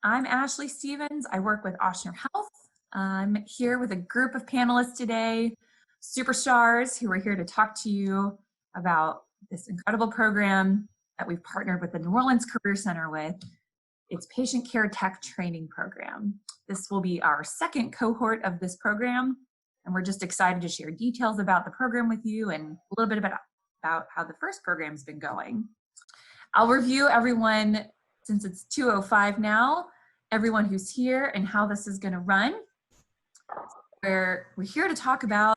I'm Ashley Stevens. I work with Ochsner Health. I'm here with a group of panelists today, superstars who are here to talk to you about this incredible program that we've partnered with the New Orleans Career Center with. It's Patient Care Tech Training Program. This will be our second cohort of this program, and we're just excited to share details about the program with you and a little bit about how the first program's been going. I'll review everyone, since it's 2:05 now, everyone who's here and how this is going to run. We're here to talk about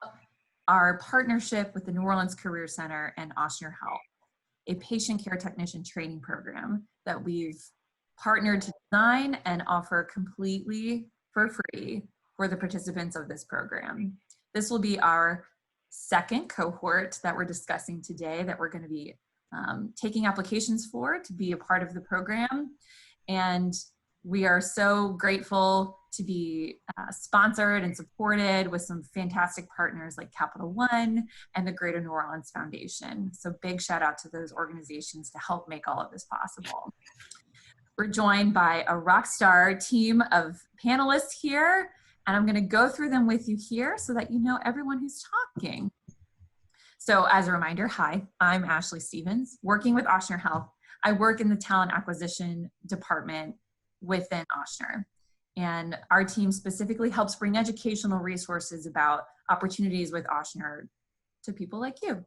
our partnership with the New Orleans Career Center and Ochsner Health, a patient care technician training program that we've partnered to design and offer completely for free for the participants of this program. This will be our second cohort that we're discussing today that we're going to be taking applications for to be a part of the program. And we are so grateful to be sponsored and supported with some fantastic partners like Capital One and the Greater New Orleans Foundation. So big shout out to those organizations to help make all of this possible. We're joined by a rock star team of panelists here, and I'm going to go through them with you here so that you know everyone who's talking. So as a reminder, hi, I'm Ashley Stevens, working with Ochsner Health. I work in the talent acquisition department within Ochsner. And our team specifically helps bring educational resources about opportunities with Ochsner to people like you,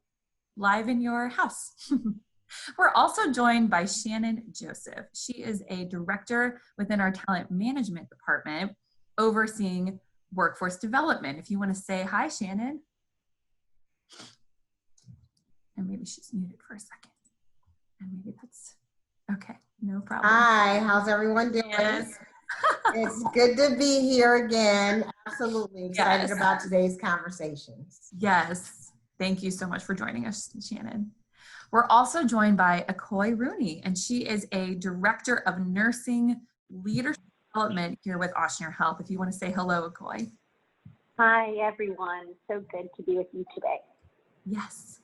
live in your house. We're also joined by Shannon Joseph. She is a director within our talent management department, overseeing workforce development. If you want to say hi, Shannon. And maybe she's muted for a second. And maybe that's okay, no problem. Hi, how's everyone doing? Yes. It's good to be here again. Absolutely excited Yes. about today's conversations. Yes, thank you so much for joining us, Shannon. We're also joined by Akoy Rooney, and she is a director of nursing leadership development here with Ochsner Health. If you want to say hello, Akoy. Hi, everyone. So good to be with you today. Yes.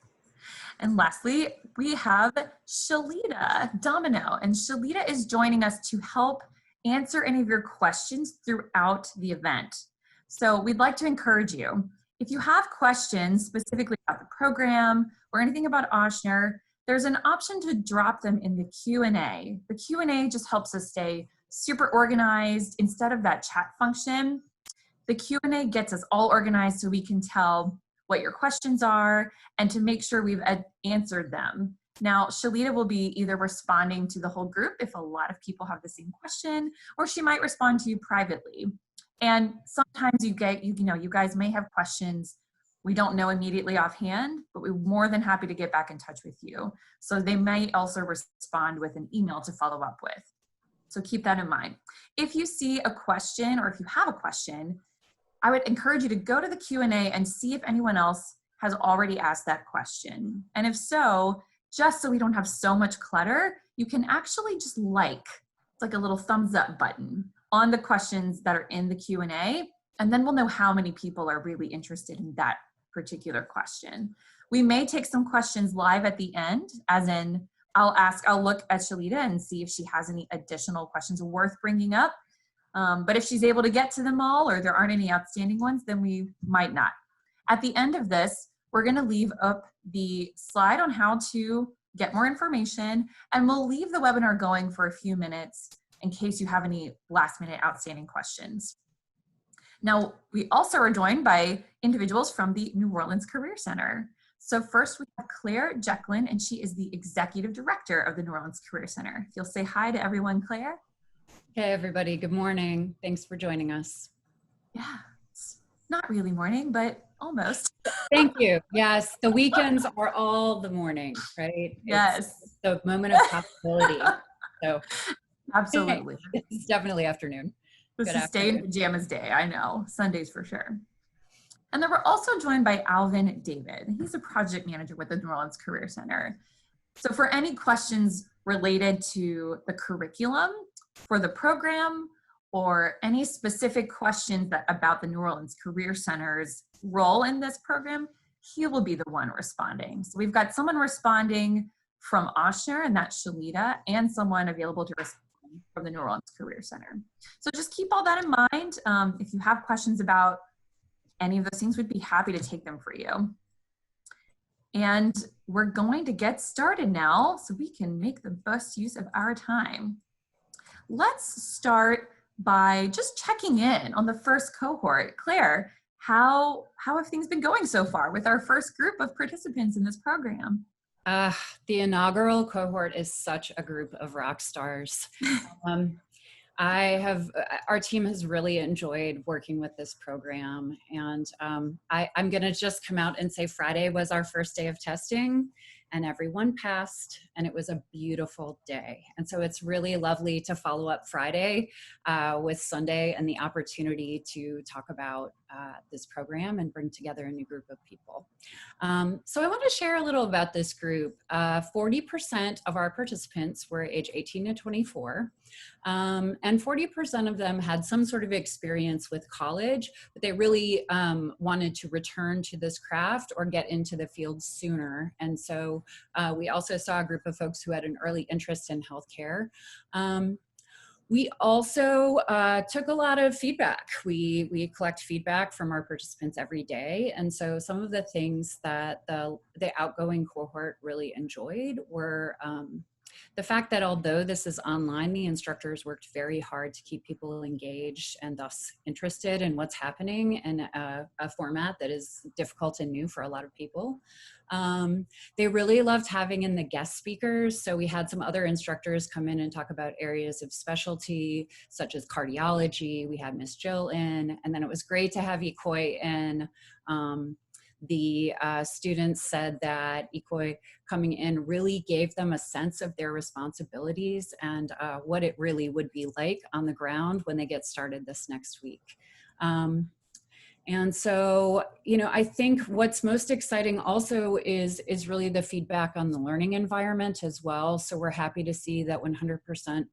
And lastly, we have Shalita Domino, and Shalita is joining us to help answer any of your questions throughout the event. So we'd like to encourage you, if you have questions specifically about the program or anything about Ochsner, there's an option to drop them in the Q&A. The Q&A just helps us stay super organized instead of that chat function. The Q&A gets us all organized so we can tell what your questions are and to make sure we've answered them. Now, Shalita will be either responding to the whole group if a lot of people have the same question, or she might respond to you privately. And sometimes you guys may have questions we don't know immediately offhand, but we're more than happy to get back in touch with you. So they may also respond with an email to follow up with. So keep that in mind. If you see a question or if you have a question, I would encourage you to go to the Q&A and see if anyone else has already asked that question. And if so, just so we don't have so much clutter, you can actually just it's like a little thumbs up button on the questions that are in the Q&A, and then we'll know how many people are really interested in that particular question. We may take some questions live at the end, as in I'll look at Shalita and see if she has any additional questions worth bringing up. But if she's able to get to them all or there aren't any outstanding ones, then we might not. At the end of this, we're going to leave up the slide on how to get more information, and we'll leave the webinar going for a few minutes in case you have any last-minute outstanding questions. Now, we also are joined by individuals from the New Orleans Career Center. So first we have Claire Jecklin, and she is the Executive Director of the New Orleans Career Center. If you'll say hi to everyone, Claire. Hey everybody, good morning. Thanks for joining us. Yeah, it's not really morning, but almost. Thank you. Yes, the weekends are all the morning, right? Yes. It's the moment of possibility. So absolutely. It's definitely afternoon. This is stay in pajamas day, I know. Sundays for sure. And then we're also joined by Alvin David. He's a project manager with the New Orleans Career Center. So for any questions related to the curriculum for the program or any specific questions about the New Orleans Career Center's role in this program, he will be the one responding. So we've got someone responding from Ochsner, and that's Shalita, and someone available to respond from the New Orleans Career Center. So just keep all that in mind. If you have questions about any of those things, we'd be happy to take them for you. And we're going to get started now so we can make the best use of our time. Let's start by just checking in on the first cohort. Claire, how have things been going so far with our first group of participants in this program? The inaugural cohort is such a group of rock stars. Our team has really enjoyed working with this program, and I'm gonna just come out and say Friday was our first day of testing, and everyone passed, and it was a beautiful day. And so it's really lovely to follow up Friday with Sunday and the opportunity to talk about this program and bring together a new group of people. So I want to share a little about this group. 40% of our participants were age 18 to 24, and 40% of them had some sort of experience with college, but they really wanted to return to this craft or get into the field sooner. And so we also saw a group of folks who had an early interest in healthcare. We also took a lot of feedback. We collect feedback from our participants every day. And so some of the things that the outgoing cohort really enjoyed were the fact that although this is online, the instructors worked very hard to keep people engaged and thus interested in what's happening in a format that is difficult and new for a lot of people. They really loved having in the guest speakers. So we had some other instructors come in and talk about areas of specialty, such as cardiology. We had Miss Jill in, and then it was great to have Ikoi in. The students said that Ikoi coming in really gave them a sense of their responsibilities and what it really would be like on the ground when they get started this next week. And so, you know, I think what's most exciting also is really the feedback on the learning environment as well. So we're happy to see that 100%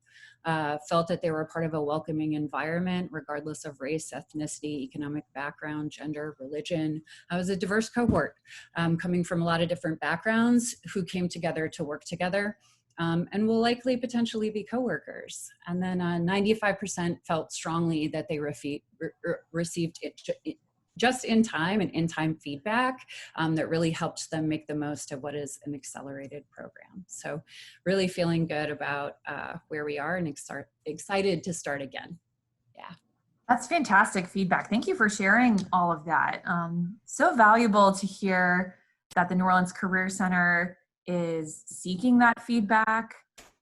felt that they were part of a welcoming environment, regardless of race, ethnicity, economic background, gender, religion. It was a diverse cohort coming from a lot of different backgrounds who came together to work together. And will likely potentially be coworkers. And then 95% felt strongly that they received it just in time and in-time feedback that really helped them make the most of what is an accelerated program. So really feeling good about where we are and excited to start again. Yeah. That's fantastic feedback. Thank you for sharing all of that. So valuable to hear that the New Orleans Career Center is seeking that feedback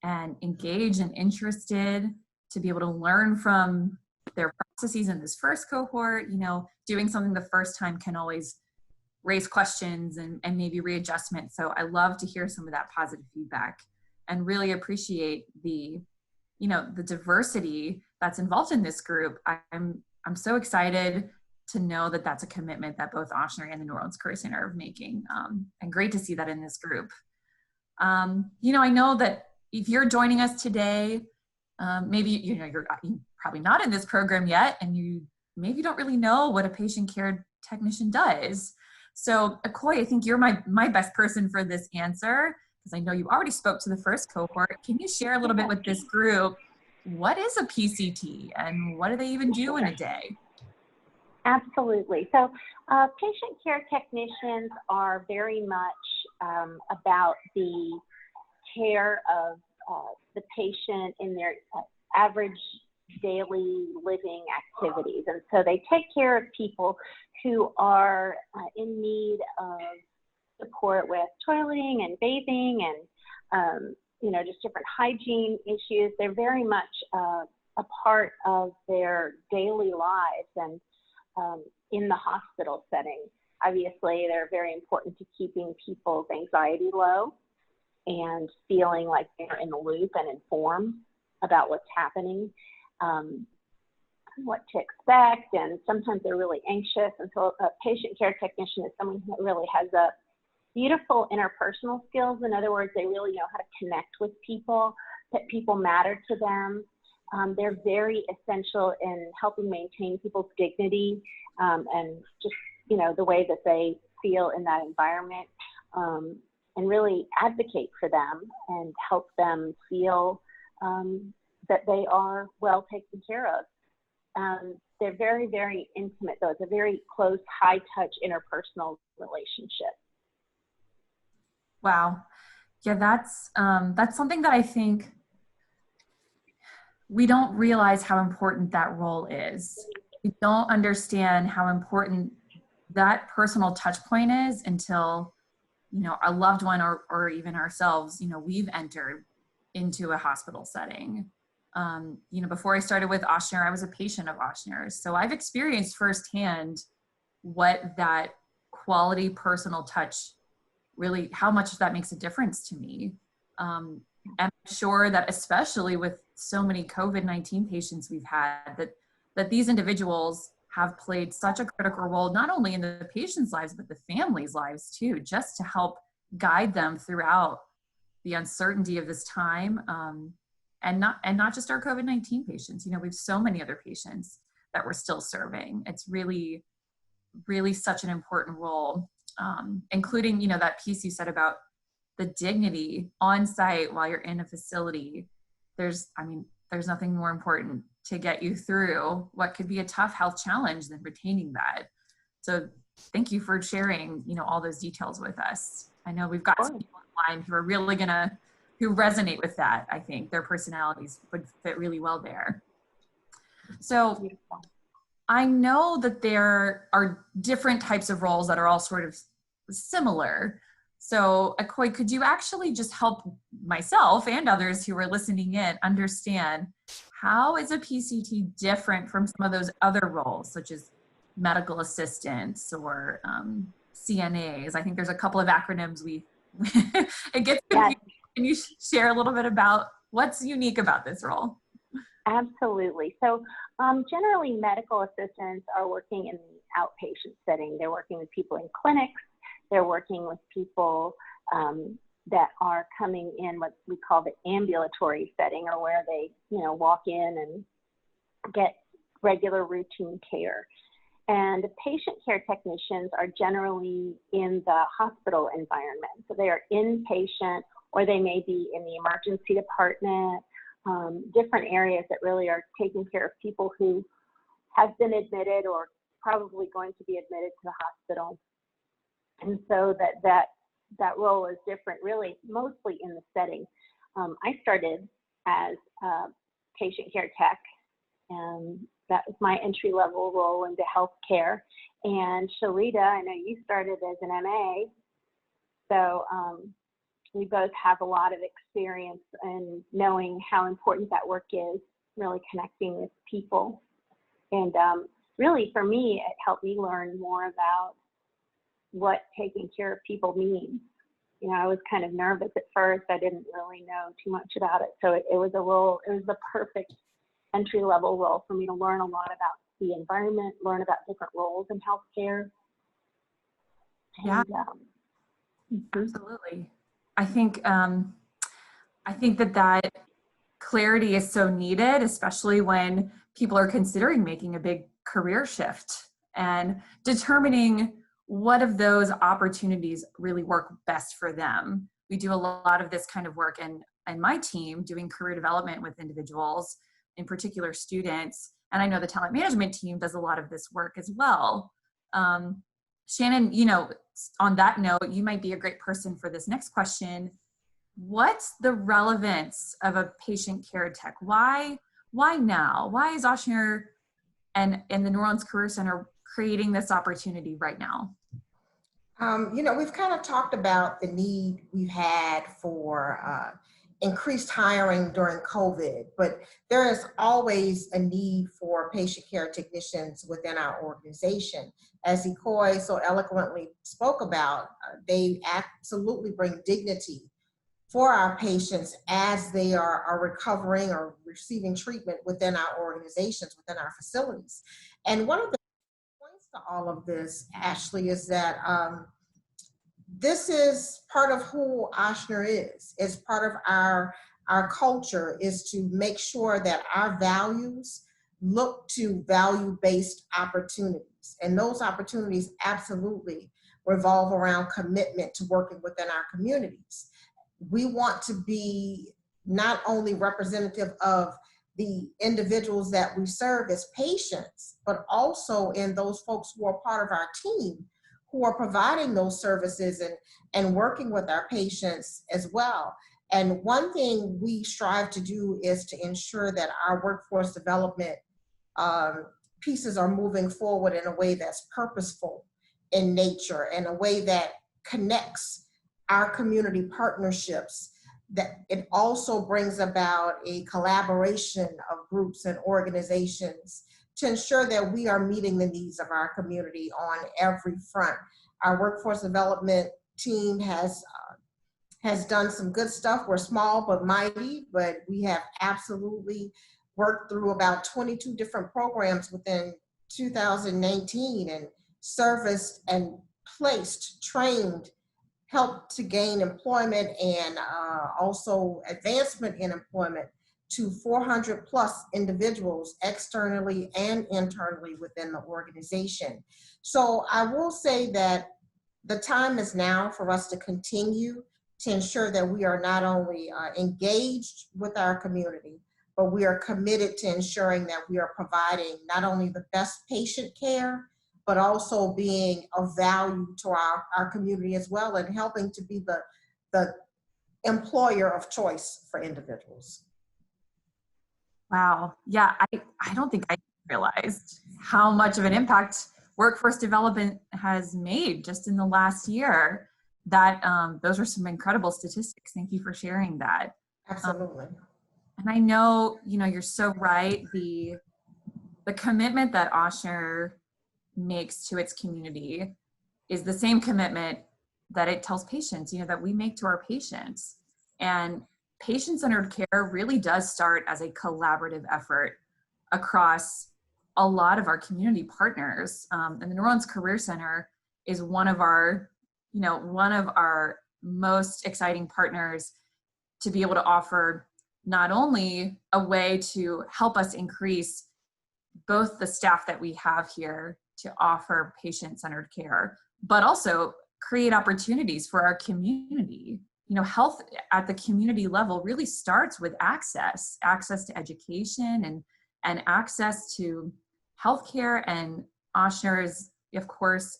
and engaged and interested to be able to learn from their processes in this first cohort. You know, doing something the first time can always raise questions and maybe readjustment. So I love to hear some of that positive feedback and really appreciate the, you know, the diversity that's involved in this group. I'm so excited to know that that's a commitment that both Ochsner and the New Orleans Career Center are making, and great to see that in this group. You know, I know that if you're joining us today, maybe you're probably not in this program yet, and you maybe don't really know what a patient care technician does. So, Ikoi, I think you're my best person for this answer, because I know you already spoke to the first cohort. Can you share a little bit with this group? What is a PCT, and what do they even do in a day? Absolutely. So patient care technicians are very much about the care of the patient in their average daily living activities. And so they take care of people who are in need of support with toileting and bathing and, you know, just different hygiene issues. They're very much a part of their daily lives and in the hospital setting. Obviously, they're very important to keeping people's anxiety low and feeling like they're in the loop and informed about what's happening, what to expect, and sometimes they're really anxious. And so a patient care technician is someone who really has a beautiful interpersonal skills. In other words, they really know how to connect with people, that people matter to them. They're very essential in helping maintain people's dignity and just, you know, the way that they feel in that environment, and really advocate for them and help them feel that they are well taken care of. They're very, very intimate, though. It's a very close, high-touch, interpersonal relationship. Wow. Yeah, that's something that I think we don't realize how important that role is. We don't understand how important that personal touch point is until, you know, a loved one or even ourselves, you know, we've entered into a hospital setting. You know, before I started with Ochsner, I was a patient of Ochsner's. So I've experienced firsthand what that quality personal touch really, how much that makes a difference to me. And I'm sure that especially with so many COVID-19 patients we've had, that these individuals have played such a critical role, not only in the patient's lives, but the family's lives too, just to help guide them throughout the uncertainty of this time. And not just our COVID-19 patients. You know, we have so many other patients that we're still serving. It's really, really such an important role, including, you know, that piece you said about the dignity on site while you're in a facility. There's nothing more important to get you through what could be a tough health challenge than retaining that. So thank you for sharing, you know, all those details with us. I know we've got some people online who are really who resonate with that. I think their personalities would fit really well there. So I know that there are different types of roles that are all sort of similar. So Akoi, could you actually just help myself and others who are listening in understand how is a PCT different from some of those other roles, such as medical assistants or CNAs? I think there's a couple of acronyms it gets confusing. Can you share a little bit about what's unique about this role? Absolutely. So generally medical assistants are working in the outpatient setting. They're working with people in clinics. They're working with people that are coming in what we call the ambulatory setting, or where they, you know, walk in and get regular routine care. And patient care technicians are generally in the hospital environment. So they are inpatient, or they may be in the emergency department, different areas that really are taking care of people who have been admitted or probably going to be admitted to the hospital. And so that role is different, really, mostly in the setting. I started as a patient care tech, and that was my entry-level role into healthcare. And Shalita, I know you started as an MA, so we both have a lot of experience in knowing how important that work is, really connecting with people. And really, for me, it helped me learn more about what taking care of people means. You know, I was kind of nervous at first. I didn't really know too much about it. So it was a role, it was the perfect entry-level role for me to learn a lot about the environment, learn about different roles in healthcare. Yeah, absolutely. I think that clarity is so needed, especially when people are considering making a big career shift and determining what of those opportunities really work best for them. We do a lot of this kind of work in my team, doing career development with individuals, in particular students. And I know the talent management team does a lot of this work as well. Shannon, you know, on that note, you might be a great person for this next question. What's the relevance of a patient care tech? Why now? Why is Ochsner and the New Orleans Career Center creating this opportunity right now? You know, we've kind of talked about the need we've had for increased hiring during COVID, but there is always a need for patient care technicians within our organization. As Akoi so eloquently spoke about, they absolutely bring dignity for our patients as they are recovering or receiving treatment within our organizations, within our facilities. And one of the points to all of this, Ashley, is that this is part of who Ochsner is. It's part of our culture, is to make sure that our values look to value-based opportunities. And those opportunities absolutely revolve around commitment to working within our communities. We want to be not only representative of the individuals that we serve as patients, but also in those folks who are part of our team who are providing those services and working with our patients as well. And one thing we strive to do is to ensure that our workforce development pieces are moving forward in a way that's purposeful in nature, in a way that connects our community partnerships, that it also brings about a collaboration of groups and organizations to ensure that we are meeting the needs of our community on every front. Our workforce development team has done some good stuff. We're small but mighty, but we have absolutely worked through about 22 different programs within 2019 and serviced and placed, trained, helped to gain employment and also advancement in employment to 400 plus individuals externally and internally within the organization. So I will say that the time is now for us to continue to ensure that we are not only engaged with our community, but we are committed to ensuring that we are providing not only the best patient care, but also being of value to our community as well, and helping to be the employer of choice for individuals. Wow. Yeah, I don't think I realized how much of an impact workforce development has made just in the last year. That those are some incredible statistics. Thank you for sharing that. Absolutely. And I know, you're so right. The commitment that Ochsner makes to its community is the same commitment that it tells patients, that we make to our patients. And patient-centered care really does start as a collaborative effort across a lot of our community partners. And the New Orleans Career Center is one of our most exciting partners to be able to offer not only a way to help us increase both the staff that we have here to offer patient-centered care, but also create opportunities for our community. Health at the community level really starts with access to education and access to healthcare. And Ochsner is, of course,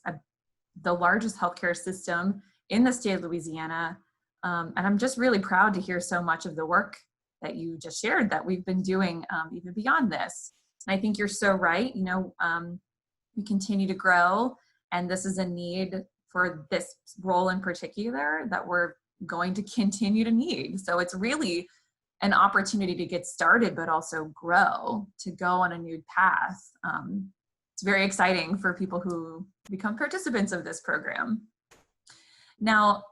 the largest healthcare system in the state of Louisiana. And I'm just really proud to hear so much of the work that you just shared that we've been doing even beyond this. And I think you're so right. We continue to grow, and this is a need for this role in particular that we're going to continue to need. So it's really an opportunity to get started, but also grow, to go on a new path. It's very exciting for people who become participants of this program. Now,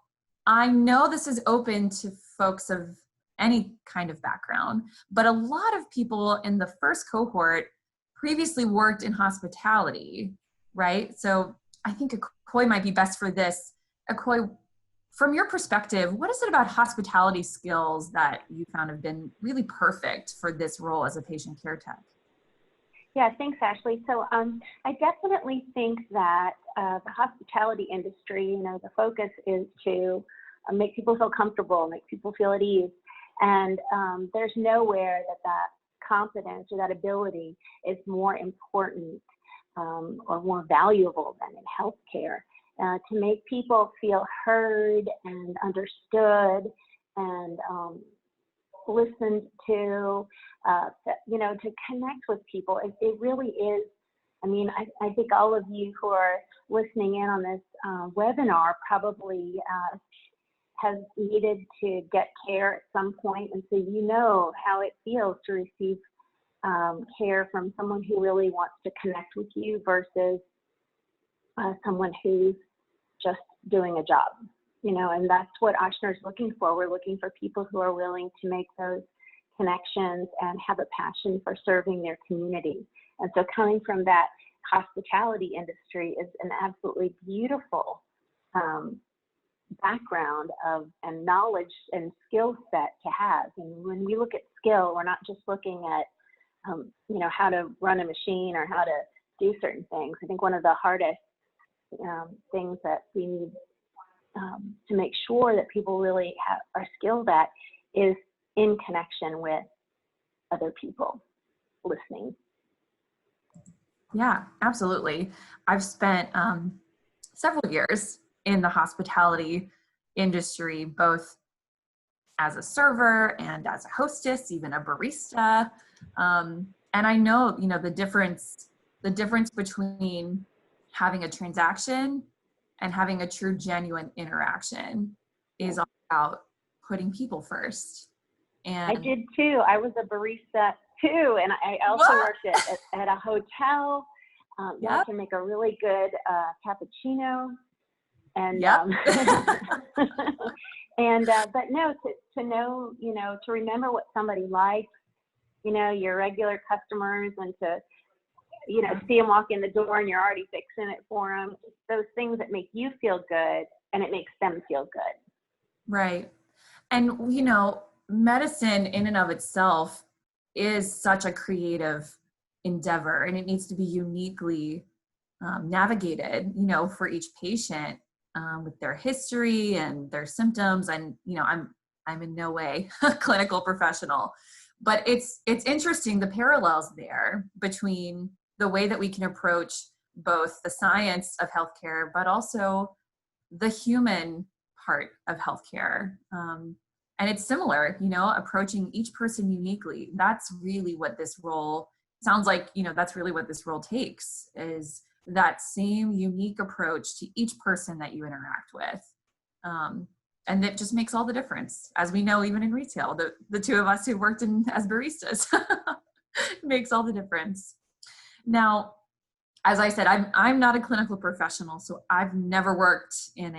I know this is open to folks of any kind of background, but a lot of people in the first cohort previously worked in hospitality, right? So I think Akoy might be best for this. Akoy, from your perspective, what is it about hospitality skills that you found have been really perfect for this role as a patient care tech? Yeah, thanks, Ashley. So I definitely think that the hospitality industry, the focus is to make people feel comfortable, make people feel at ease. And there's nowhere that competence or that ability is more important or more valuable than in healthcare. To make people feel heard and understood and listened to, to connect with people. It really is. I think all of you who are listening in on this webinar probably has needed to get care at some point, and so you know how it feels to receive care from someone who really wants to connect with you versus someone who's just doing a job, and that's what Ochsner is looking for. We're looking for people who are willing to make those connections and have a passion for serving their community. And so coming from that hospitality industry is an absolutely beautiful background and knowledge and skill set to have. And when we look at skill, we're not just looking at how to run a machine or how to do certain things. I think one of the hardest things that we need to make sure that people really are skilled at is in connection with other people listening. Yeah, absolutely. I've spent several years in the hospitality industry, both as a server and as a hostess, even a barista. And I know, you know, the difference between having a transaction and having a true, genuine interaction is all about putting people first. And I did too. I was a barista too, and I also worked at a hotel. I can make a really good cappuccino, and and but no, to know, you know, to remember what somebody likes, you know, your regular customers, and to, you know, see them walk in the door and you're already fixing it for them. Those things that make you feel good and it makes them feel good. Right. And, you know, medicine in and of itself is such a creative endeavor, and it needs to be uniquely navigated, you know, for each patient with their history and their symptoms. And, you know, I'm in no way a clinical professional, but it's interesting, the parallels there between the way that we can approach both the science of healthcare, but also the human part of healthcare. And it's similar, you know, approaching each person uniquely. That's really what this role sounds like, you know, that's really what this role takes, is that same unique approach to each person that you interact with. And it just makes all the difference. As we know, even in retail, the two of us who worked as baristas makes all the difference. Now, as I said, I'm not a clinical professional, so I've never worked in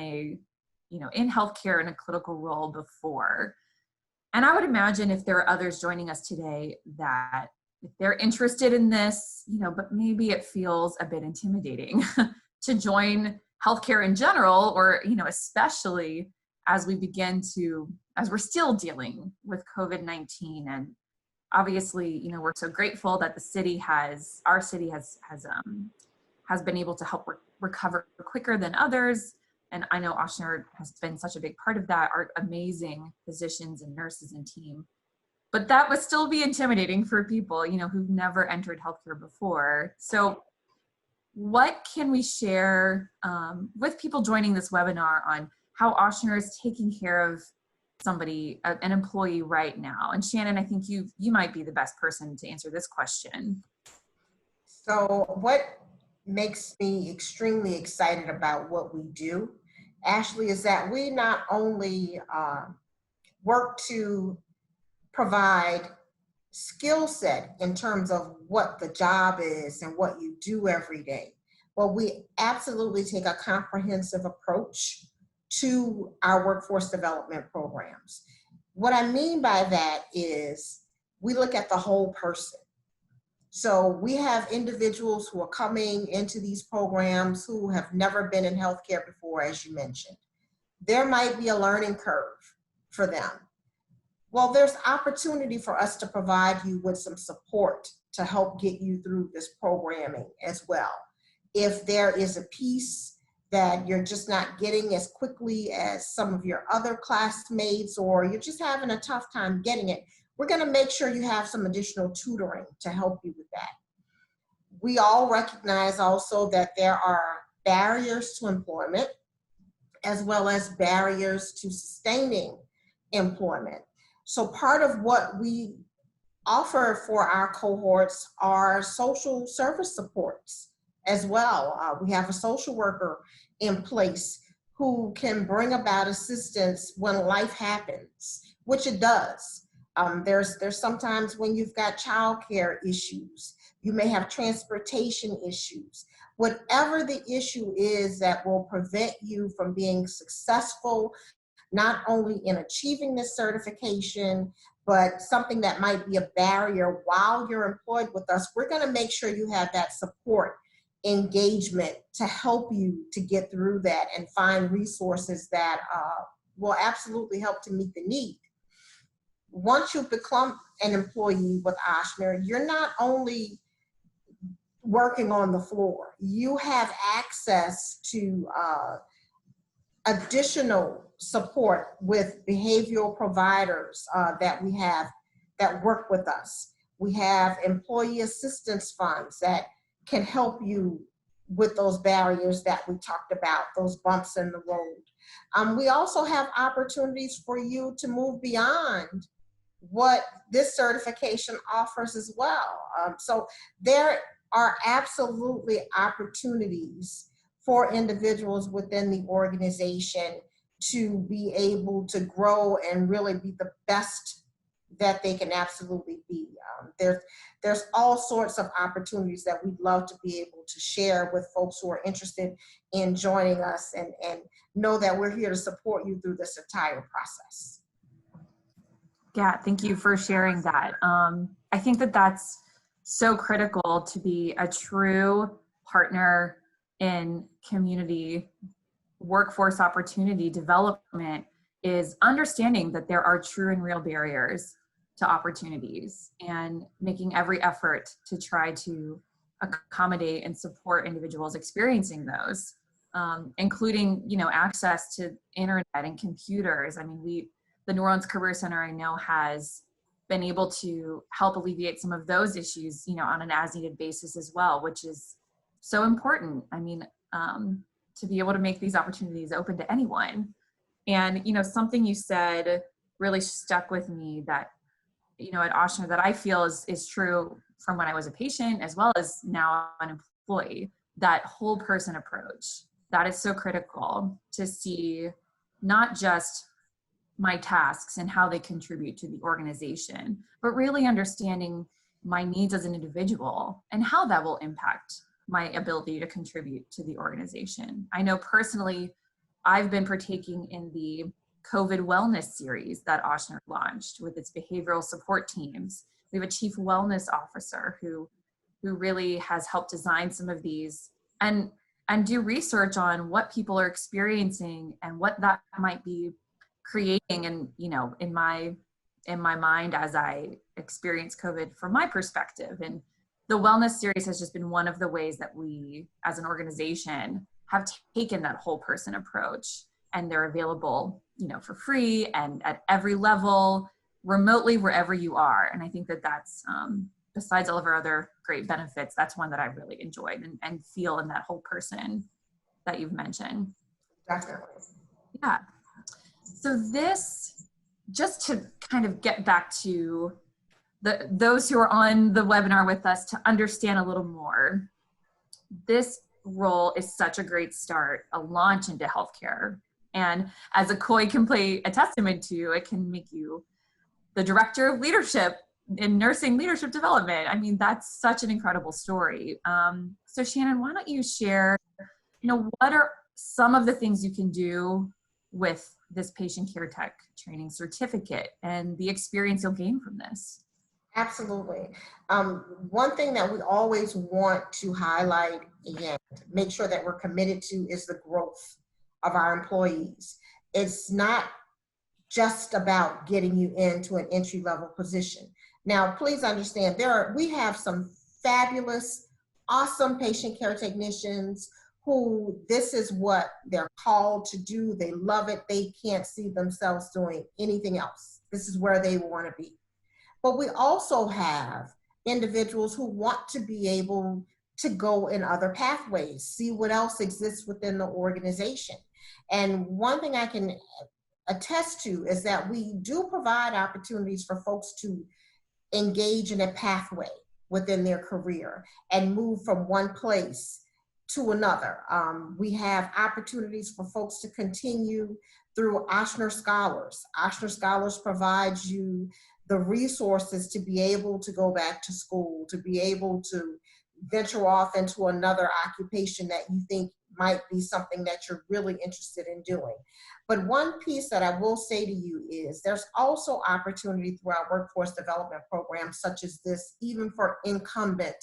in healthcare in a clinical role before. And I would imagine if there are others joining us today that if they're interested in this, you know, but maybe it feels a bit intimidating to join healthcare in general, or, you know, especially as we're still dealing with COVID-19. And obviously, you know, we're so grateful that our city has been able to help recover quicker than others. And I know Ochsner has been such a big part of that, our amazing physicians and nurses and team. But that would still be intimidating for people, you know, who've never entered healthcare before. So what can we share with people joining this webinar on how Ochsner is taking care of somebody, an employee right now? And Shannon, I think you might be the best person to answer this question. So what makes me extremely excited about what we do, Ashley, is that we not only work to provide skill set in terms of what the job is and what you do every day, but we absolutely take a comprehensive approach to our workforce development programs. What I mean by that is we look at the whole person. So we have individuals who are coming into these programs who have never been in healthcare before, as you mentioned. There might be a learning curve for them. Well, there's opportunity for us to provide you with some support to help get you through this programming as well. If there is a piece that you're just not getting as quickly as some of your other classmates, or you're just having a tough time getting it, we're going to make sure you have some additional tutoring to help you with that. We all recognize also that there are barriers to employment as well as barriers to sustaining employment. So part of what we offer for our cohorts are social service supports as well. We have a social worker in place who can bring about assistance when life happens, which it does. There's sometimes when you've got childcare issues, you may have transportation issues. Whatever the issue is that will prevent you from being successful, not only in achieving this certification, but something that might be a barrier while you're employed with us, we're going to make sure you have that support engagement to help you to get through that and find resources that will absolutely help to meet the need. Once you become an employee with Ochsner, you're not only working on the floor, you have access to additional support with behavioral providers that we have that work with us. We have employee assistance funds that can help you with those barriers that we talked about, those bumps in the road. We also have opportunities for you to move beyond what this certification offers as well. So there are absolutely opportunities for individuals within the organization to be able to grow and really be the best that they can absolutely be. There's all sorts of opportunities that we'd love to be able to share with folks who are interested in joining us, and know that we're here to support you through this entire process. Yeah, thank you for sharing that. I think that that's so critical to be a true partner in community workforce opportunity development, is understanding that there are true and real barriers to opportunities and making every effort to try to accommodate and support individuals experiencing those, including, you know, access to internet and computers. I mean, the New Orleans Career Center, I know, has been able to help alleviate some of those issues, you know, on an as-needed basis as well, which is so important. I mean, to be able to make these opportunities open to anyone. And, you know, something you said really stuck with me that, you know, at Ochsner, that I feel is true from when I was a patient as well as now an employee, that whole person approach. That is so critical to see not just my tasks and how they contribute to the organization, but really understanding my needs as an individual and how that will impact my ability to contribute to the organization. I know personally, I've been partaking in the COVID wellness series that Ochsner launched with its behavioral support teams. We have a chief wellness officer who really has helped design some of these and do research on what people are experiencing and what that might be creating. And, you know, in my mind as I experience COVID from my perspective. And the wellness series has just been one of the ways that we as an organization have taken that whole person approach, and they're available, you know, for free and at every level, remotely, wherever you are. And I think that that's, besides all of our other great benefits, that's one that I really enjoyed and feel in that whole person that you've mentioned. Definitely. Yeah. So this, just to kind of get back to those who are on the webinar with us to understand a little more, this role is such a great start, a launch into healthcare. And as a COI can play a testament to, it can make you the director of leadership in nursing leadership development. I mean, that's such an incredible story. So Shannon, why don't you share, you know, what are some of the things you can do with this patient care tech training certificate and the experience you'll gain from this? Absolutely. One thing that we always want to highlight and make sure that we're committed to is the growth of our employees. It's not just about getting you into an entry-level position. Now, please understand, we have some fabulous, awesome patient care technicians who this is what they're called to do. They love it. They can't see themselves doing anything else. This is where they want to be. But we also have individuals who want to be able to go in other pathways, see what else exists within the organization. And one thing I can attest to is that we do provide opportunities for folks to engage in a pathway within their career and move from one place to another. We have opportunities for folks to continue through Ochsner Scholars. Ochsner Scholars provides you the resources to be able to go back to school, to be able to venture off into another occupation that you think might be something that you're really interested in doing. But one piece that I will say to you is there's also opportunity through our workforce development programs such as this, even for incumbent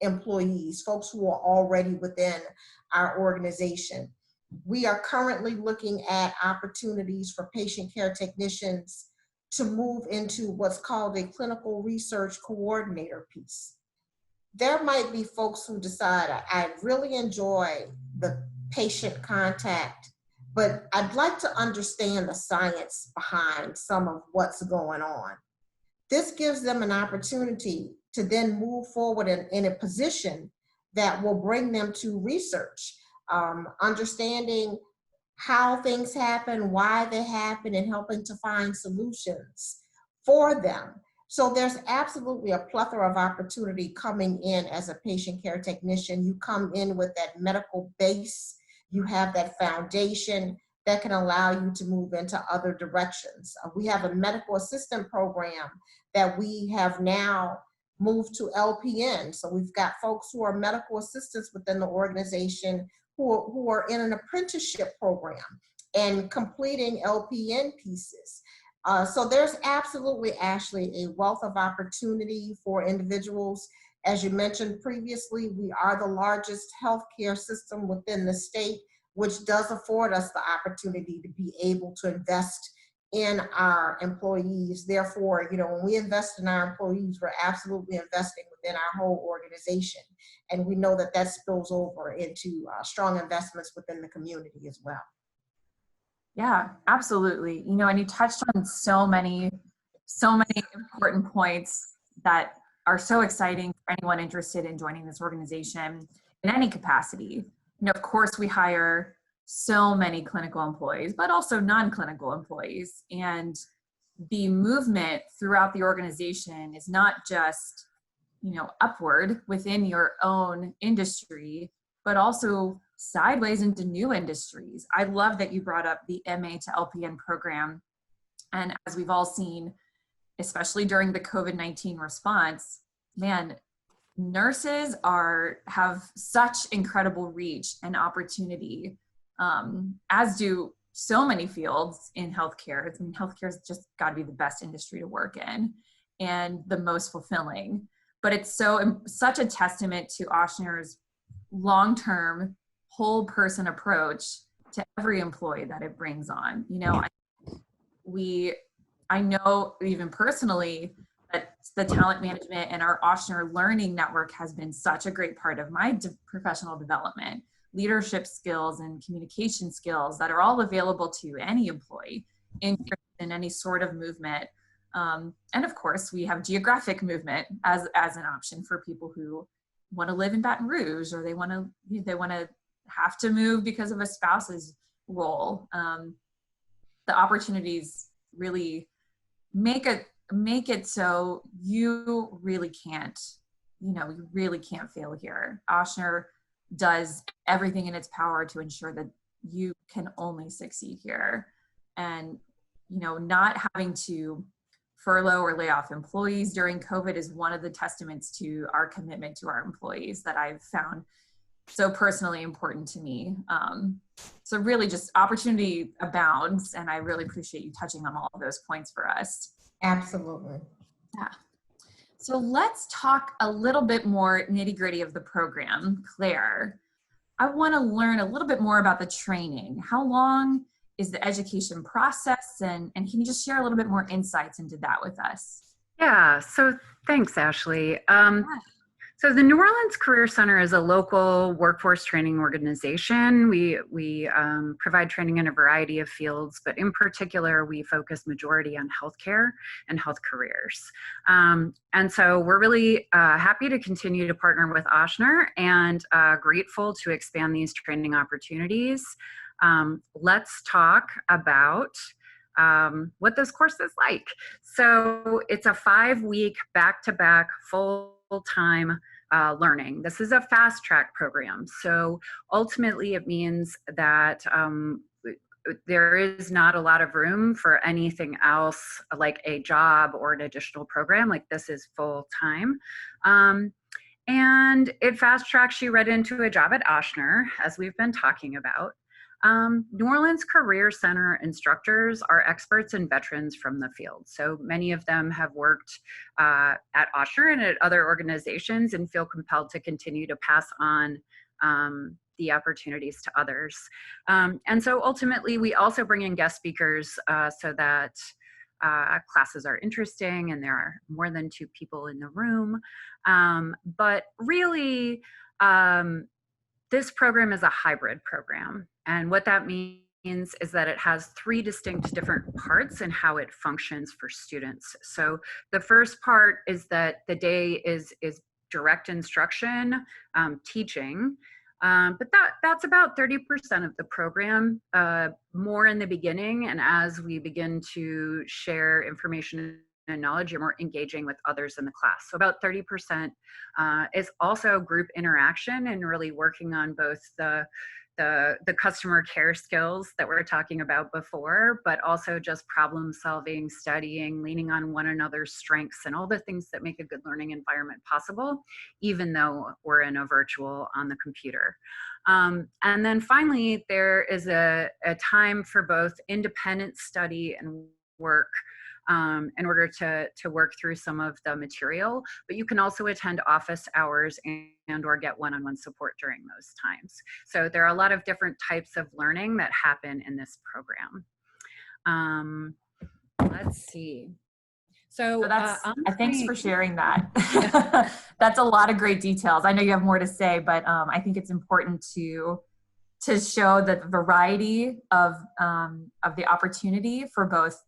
employees, folks who are already within our organization. We are currently looking at opportunities for patient care technicians to move into what's called a clinical research coordinator piece. There might be folks who decide, I really enjoy the patient contact, but I'd like to understand the science behind some of what's going on. This gives them an opportunity to then move forward in a position that will bring them to research, understanding how things happen, why they happen, and helping to find solutions for them. So there's absolutely a plethora of opportunity coming in as a patient care technician. You come in with that medical base, you have that foundation that can allow you to move into other directions. We have a medical assistant program that we have now moved to LPN. So we've got folks who are medical assistants within the organization who are in an apprenticeship program and completing LPN pieces. So there's absolutely, Ashley, a wealth of opportunity for individuals. As you mentioned previously, we are the largest healthcare system within the state, which does afford us the opportunity to be able to invest in our employees. Therefore, when we invest in our employees, we're absolutely investing within our whole organization. And we know that that spills over into strong investments within the community as well. Yeah, absolutely. And you touched on so many important points that are so exciting for anyone interested in joining this organization in any capacity. Of course, we hire so many clinical employees, but also non-clinical employees. And the movement throughout the organization is not just, upward within your own industry, but also sideways into new industries. I love that you brought up the MA to LPN program. And as we've all seen, especially during the COVID-19 response, man, nurses have such incredible reach and opportunity, as do so many fields in healthcare. I mean, healthcare has just got to be the best industry to work in and the most fulfilling. But it's such a testament to Ochsner's long-term whole person approach to every employee that it brings on. I know even personally that the talent management and our Ochsner learning network has been such a great part of my professional development, leadership skills and communication skills that are all available to any employee in any sort of movement. And of course, we have geographic movement as an option for people who want to live in Baton Rouge, or they want to have to move because of a spouse's role. The opportunities really make it so you really can't fail here. Ochsner does everything in its power to ensure that you can only succeed here. And not having to furlough or lay off employees during COVID is one of the testaments to our commitment to our employees that I've found so personally important to me. So really just opportunity abounds, and I really appreciate you touching on all of those points for us. Absolutely. Yeah. So let's talk a little bit more nitty-gritty of the program. Claire, I want to learn a little bit more about the training. How long is the education process, and can you just share a little bit more insights into that with us? Yeah, so thanks, Ashley. So the New Orleans Career Center is a local workforce training organization. We provide training in a variety of fields, but in particular, we focus majority on healthcare and health careers. And so we're really happy to continue to partner with Ochsner and grateful to expand these training opportunities. Let's talk about what this course is like. So it's a 5-week back-to-back full-time learning. This is a fast track program. So ultimately it means that there is not a lot of room for anything else like a job or an additional program. Like, this is full time. And it fast tracks you right into a job at Ochsner, as we've been talking about. New Orleans Career Center instructors are experts and veterans from the field. So many of them have worked at Ochsner and at other organizations and feel compelled to continue to pass on the opportunities to others. And so ultimately, we also bring in guest speakers so that classes are interesting and there are more than 2 people in the room. But really, this program is a hybrid program. And what that means is that it has 3 distinct different parts and how it functions for students. So the first part is that the day is direct instruction, teaching, but that's about 30% of the program, more in the beginning. And as we begin to share information and knowledge, you're more engaging with others in the class. So about 30% is also group interaction and really working on both the customer care skills that we were talking about before, but also just problem solving, studying, leaning on one another's strengths, and all the things that make a good learning environment possible, even though we're in a virtual on the computer. And then finally, there is a time for both independent study and work in order to work through some of the material, but you can also attend office hours and or get one-on-one support during those times. So there are a lot of different types of learning that happen in this program. Let's see. So that's, thanks for sharing that. That's a lot of great details. I know you have more to say, but I think it's important to show the variety of the opportunity for both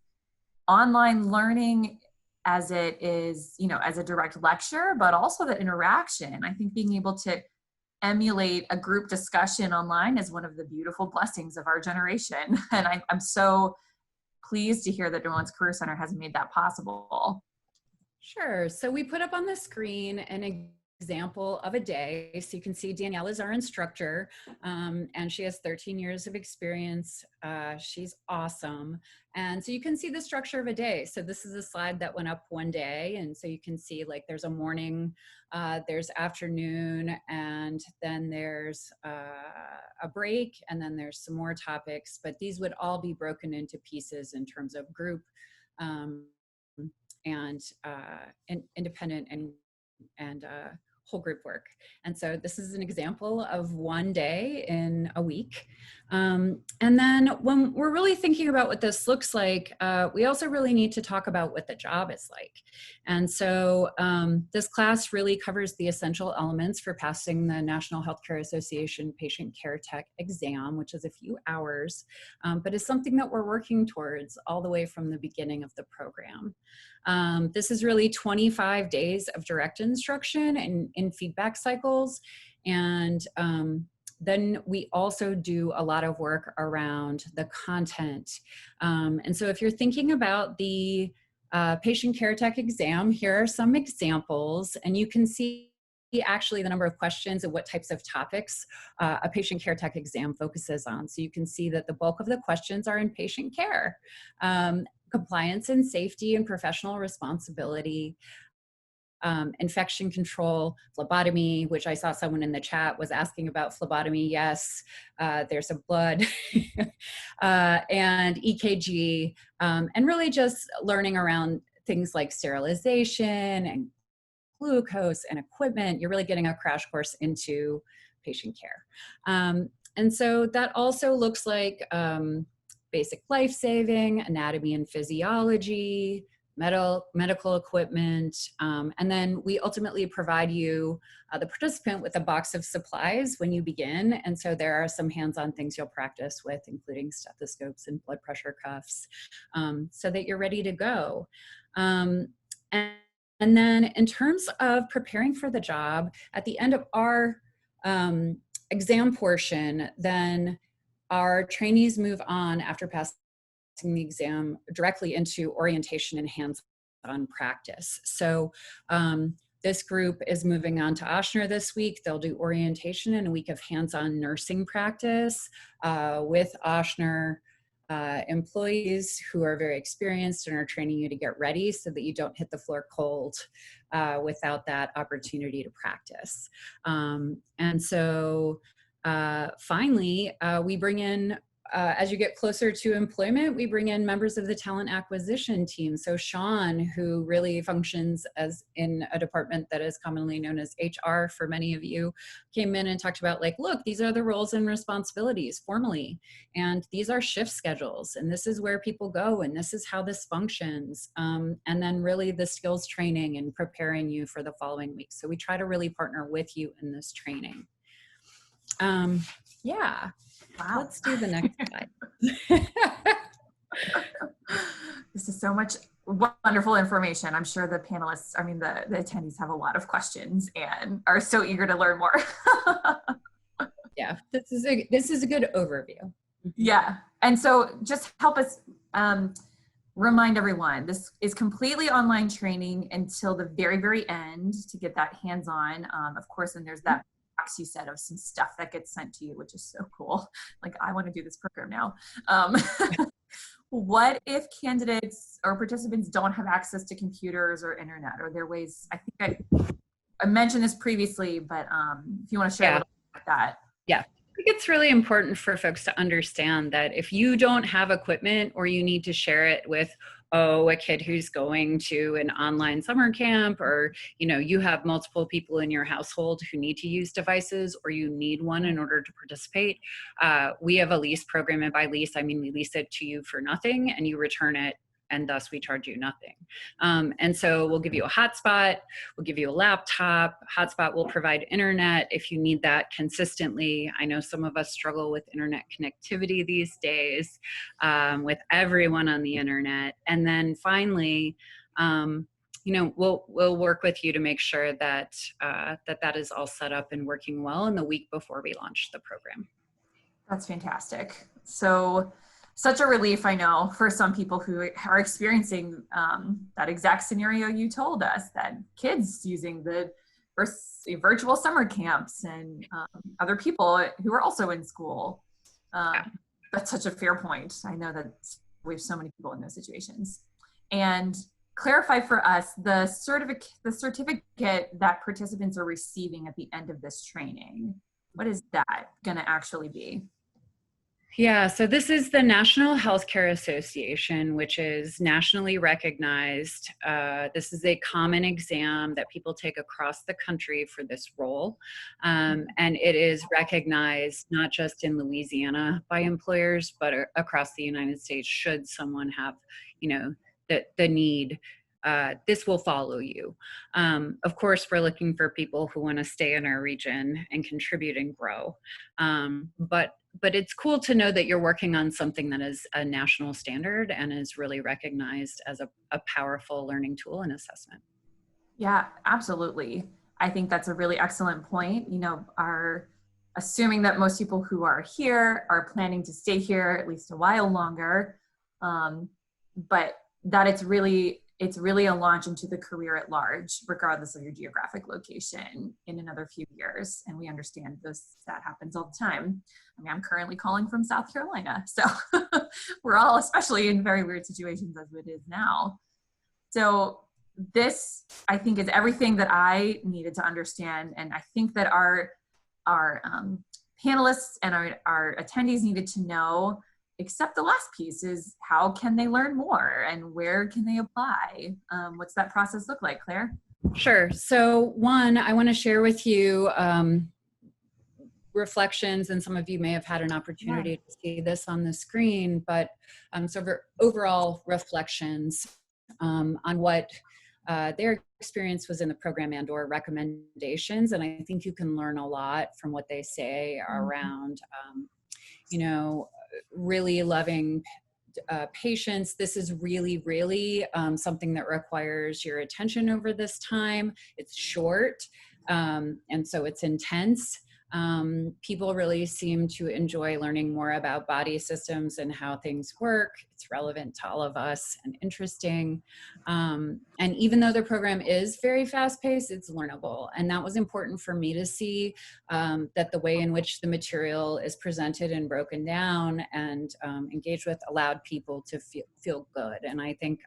online learning as it is, as a direct lecture, but also the interaction. I think being able to emulate a group discussion online is one of the beautiful blessings of our generation. And I'm so pleased to hear that New Orleans Career Center has made that possible. Sure. So we put up on the screen an example of a day. So you can see Danielle is our instructor, and she has 13 years of experience. She's awesome. And so you can see the structure of a day. So this is a slide that went up one day. And so you can see like there's a morning, there's afternoon, and then there's a break, and then there's some more topics. But these would all be broken into pieces in terms of group and independent and whole group work. And so this is an example of one day in a week. And then when we're really thinking about what this looks like, we also really need to talk about what the job is like. And so this class really covers the essential elements for passing the National Healthcare Association Patient Care Tech exam, which is a few hours, but is something that we're working towards all the way from the beginning of the program. This is really 25 days of direct instruction and in feedback cycles. And then we also do a lot of work around the content. And so if you're thinking about the Patient Care Tech exam, here are some examples, and you can see actually the number of questions and what types of topics a patient care tech exam focuses on. So you can see that the bulk of the questions are in patient care. Compliance and safety and professional responsibility, infection control, phlebotomy, which I saw someone in the chat was asking about phlebotomy. Yes, there's some blood, and EKG, and really just learning around things like sterilization and glucose and equipment. You're really getting a crash course into patient care. And so that also looks like basic life-saving, anatomy and physiology, medical equipment, and then we ultimately provide you, the participant, with a box of supplies when you begin. And so there are some hands-on things you'll practice with, including stethoscopes and blood pressure cuffs, so that you're ready to go. And then in terms of preparing for the job, at the end of our exam portion, then our trainees move on after passing the exam directly into orientation and hands-on practice. So this group is moving on to Ochsner this week. They'll do orientation and a week of hands-on nursing practice with Ochsner employees who are very experienced and are training you to get ready so that you don't hit the floor cold without that opportunity to practice. And so finally, we bring in, as you get closer to employment, we bring in members of the talent acquisition team. So Sean, who really functions as in a department that is commonly known as HR for many of you, came in and talked about, like, look, these are the roles and responsibilities formally, and these are shift schedules, and this is where people go, and this is how this functions. And then really the skills training and preparing you for the following week. So we try to really partner with you in this training. Yeah, Wow. let's do the next slide. This is so much wonderful information. I'm sure the panelists, I mean, the attendees have a lot of questions and are so eager to learn more. Yeah, this is a good overview. Yeah. And so just help us remind everyone, this is completely online training until the very, very end to get that hands-on. Of course, and there's that box you said of some stuff that gets sent to you, which is so cool. Like, I want to do this program now. What if candidates or participants don't have access to computers or internet? Are there ways, I think I mentioned this previously, but if you want to share a little bit about that. Yeah, I think it's really important for folks to understand that if you don't have equipment or you need to share it with, a kid who's going to an online summer camp, or, you have multiple people in your household who need to use devices, or you need one in order to participate, we have a lease program, and by lease, I mean we lease it to you for nothing and you return it, and thus we charge you nothing. And so we'll give you a hotspot, we'll give you a laptop. Hotspot will provide internet if you need that consistently. I know some of us struggle with internet connectivity these days, with everyone on the internet. And then finally, we'll work with you to make sure that that is all set up and working well in the week before we launch the program. That's fantastic. So such a relief, I know, for some people who are experiencing that exact scenario you told us, that kids using the virtual summer camps and other people who are also in school. That's such a fair point. I know that we have so many people in those situations. And clarify for us the certificate that participants are receiving at the end of this training. What is that going to actually be? Yeah, so this is the National Healthcare Association, which is nationally recognized. This is a common exam that people take across the country for this role. And it is recognized not just in Louisiana by employers, but across the United States, should someone have, the need. This will follow you. Of course, we're looking for people who want to stay in our region and contribute and grow. But it's cool to know that you're working on something that is a national standard and is really recognized as a powerful learning tool and assessment. Yeah, absolutely. I think that's a really excellent point. Assuming that most people who are here are planning to stay here at least a while longer, but that it's really a launch into the career at large, regardless of your geographic location in another few years. And we understand that happens all the time. I mean, I'm currently calling from South Carolina. So we're all, especially in very weird situations as it is now. So this, I think, is everything that I needed to understand. And I think that our panelists and our attendees needed to know. Except the last piece is, how can they learn more and where can they apply? What's that process look like, Claire? Sure. So one, I want to share with you reflections, and some of you may have had an opportunity to see this on the screen, but overall reflections on what their experience was in the program and or recommendations. And I think you can learn a lot from what they say around, really loving patients. This is really, really something that requires your attention over this time. It's short, and so it's intense. People really seem to enjoy learning more about body systems and how things work. It's relevant to all of us and interesting. And even though the program is very fast-paced, it's learnable. And that was important for me to see, that the way in which the material is presented and broken down and engaged with allowed people to feel good. And I think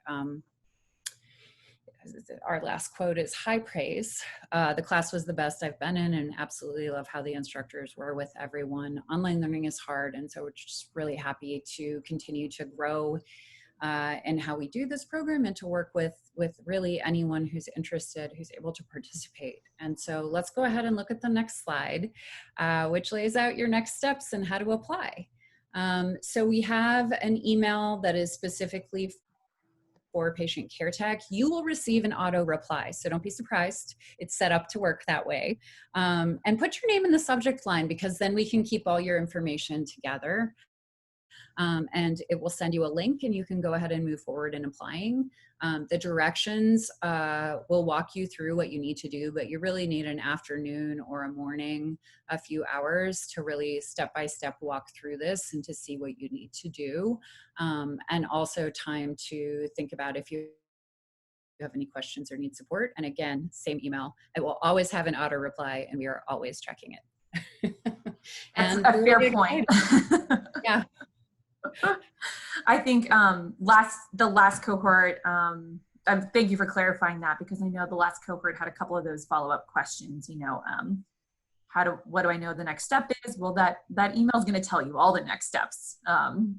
our last quote is high praise. The class was the best I've been in, and absolutely love how the instructors were with everyone. Online learning is hard, and so we're just really happy to continue to grow in how we do this program and to work with really anyone who's interested, who's able to participate. And so let's go ahead and look at the next slide, which lays out your next steps and how to apply. So we have an email that is specifically for patient care tech, you will receive an auto reply. So don't be surprised. It's set up to work that way. And put your name in the subject line, because then we can keep all your information together. And it will send you a link and you can go ahead and move forward in applying. The directions will walk you through what you need to do, but you really need an afternoon or a morning, a few hours to really step-by-step walk through this and to see what you need to do. And also time to think about if you have any questions or need support. And again, same email. I will always have an auto reply and we are always checking it. That's And a fair point. Yeah. I think the last cohort, thank you for clarifying that, because I know the last cohort had a couple of those follow-up questions, you know, what do I know the next step is? Well, that email is going to tell you all the next steps.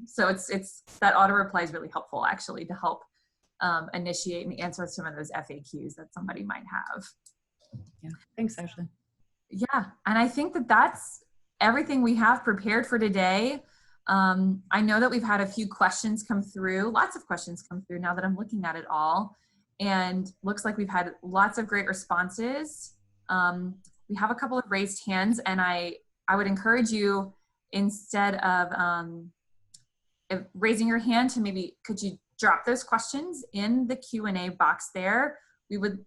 So it's that auto reply is really helpful actually to help initiate and answer some of those FAQs that somebody might have. Yeah, thanks, Ashley. Yeah, and I think that's everything we have prepared for today. I know that we've had a few questions come through, lots of questions come through now that I'm looking at it all, and looks like we've had lots of great responses. We have a couple of raised hands, and I would encourage you, instead of raising your hand, to maybe, could you drop those questions in the Q&A box there? We would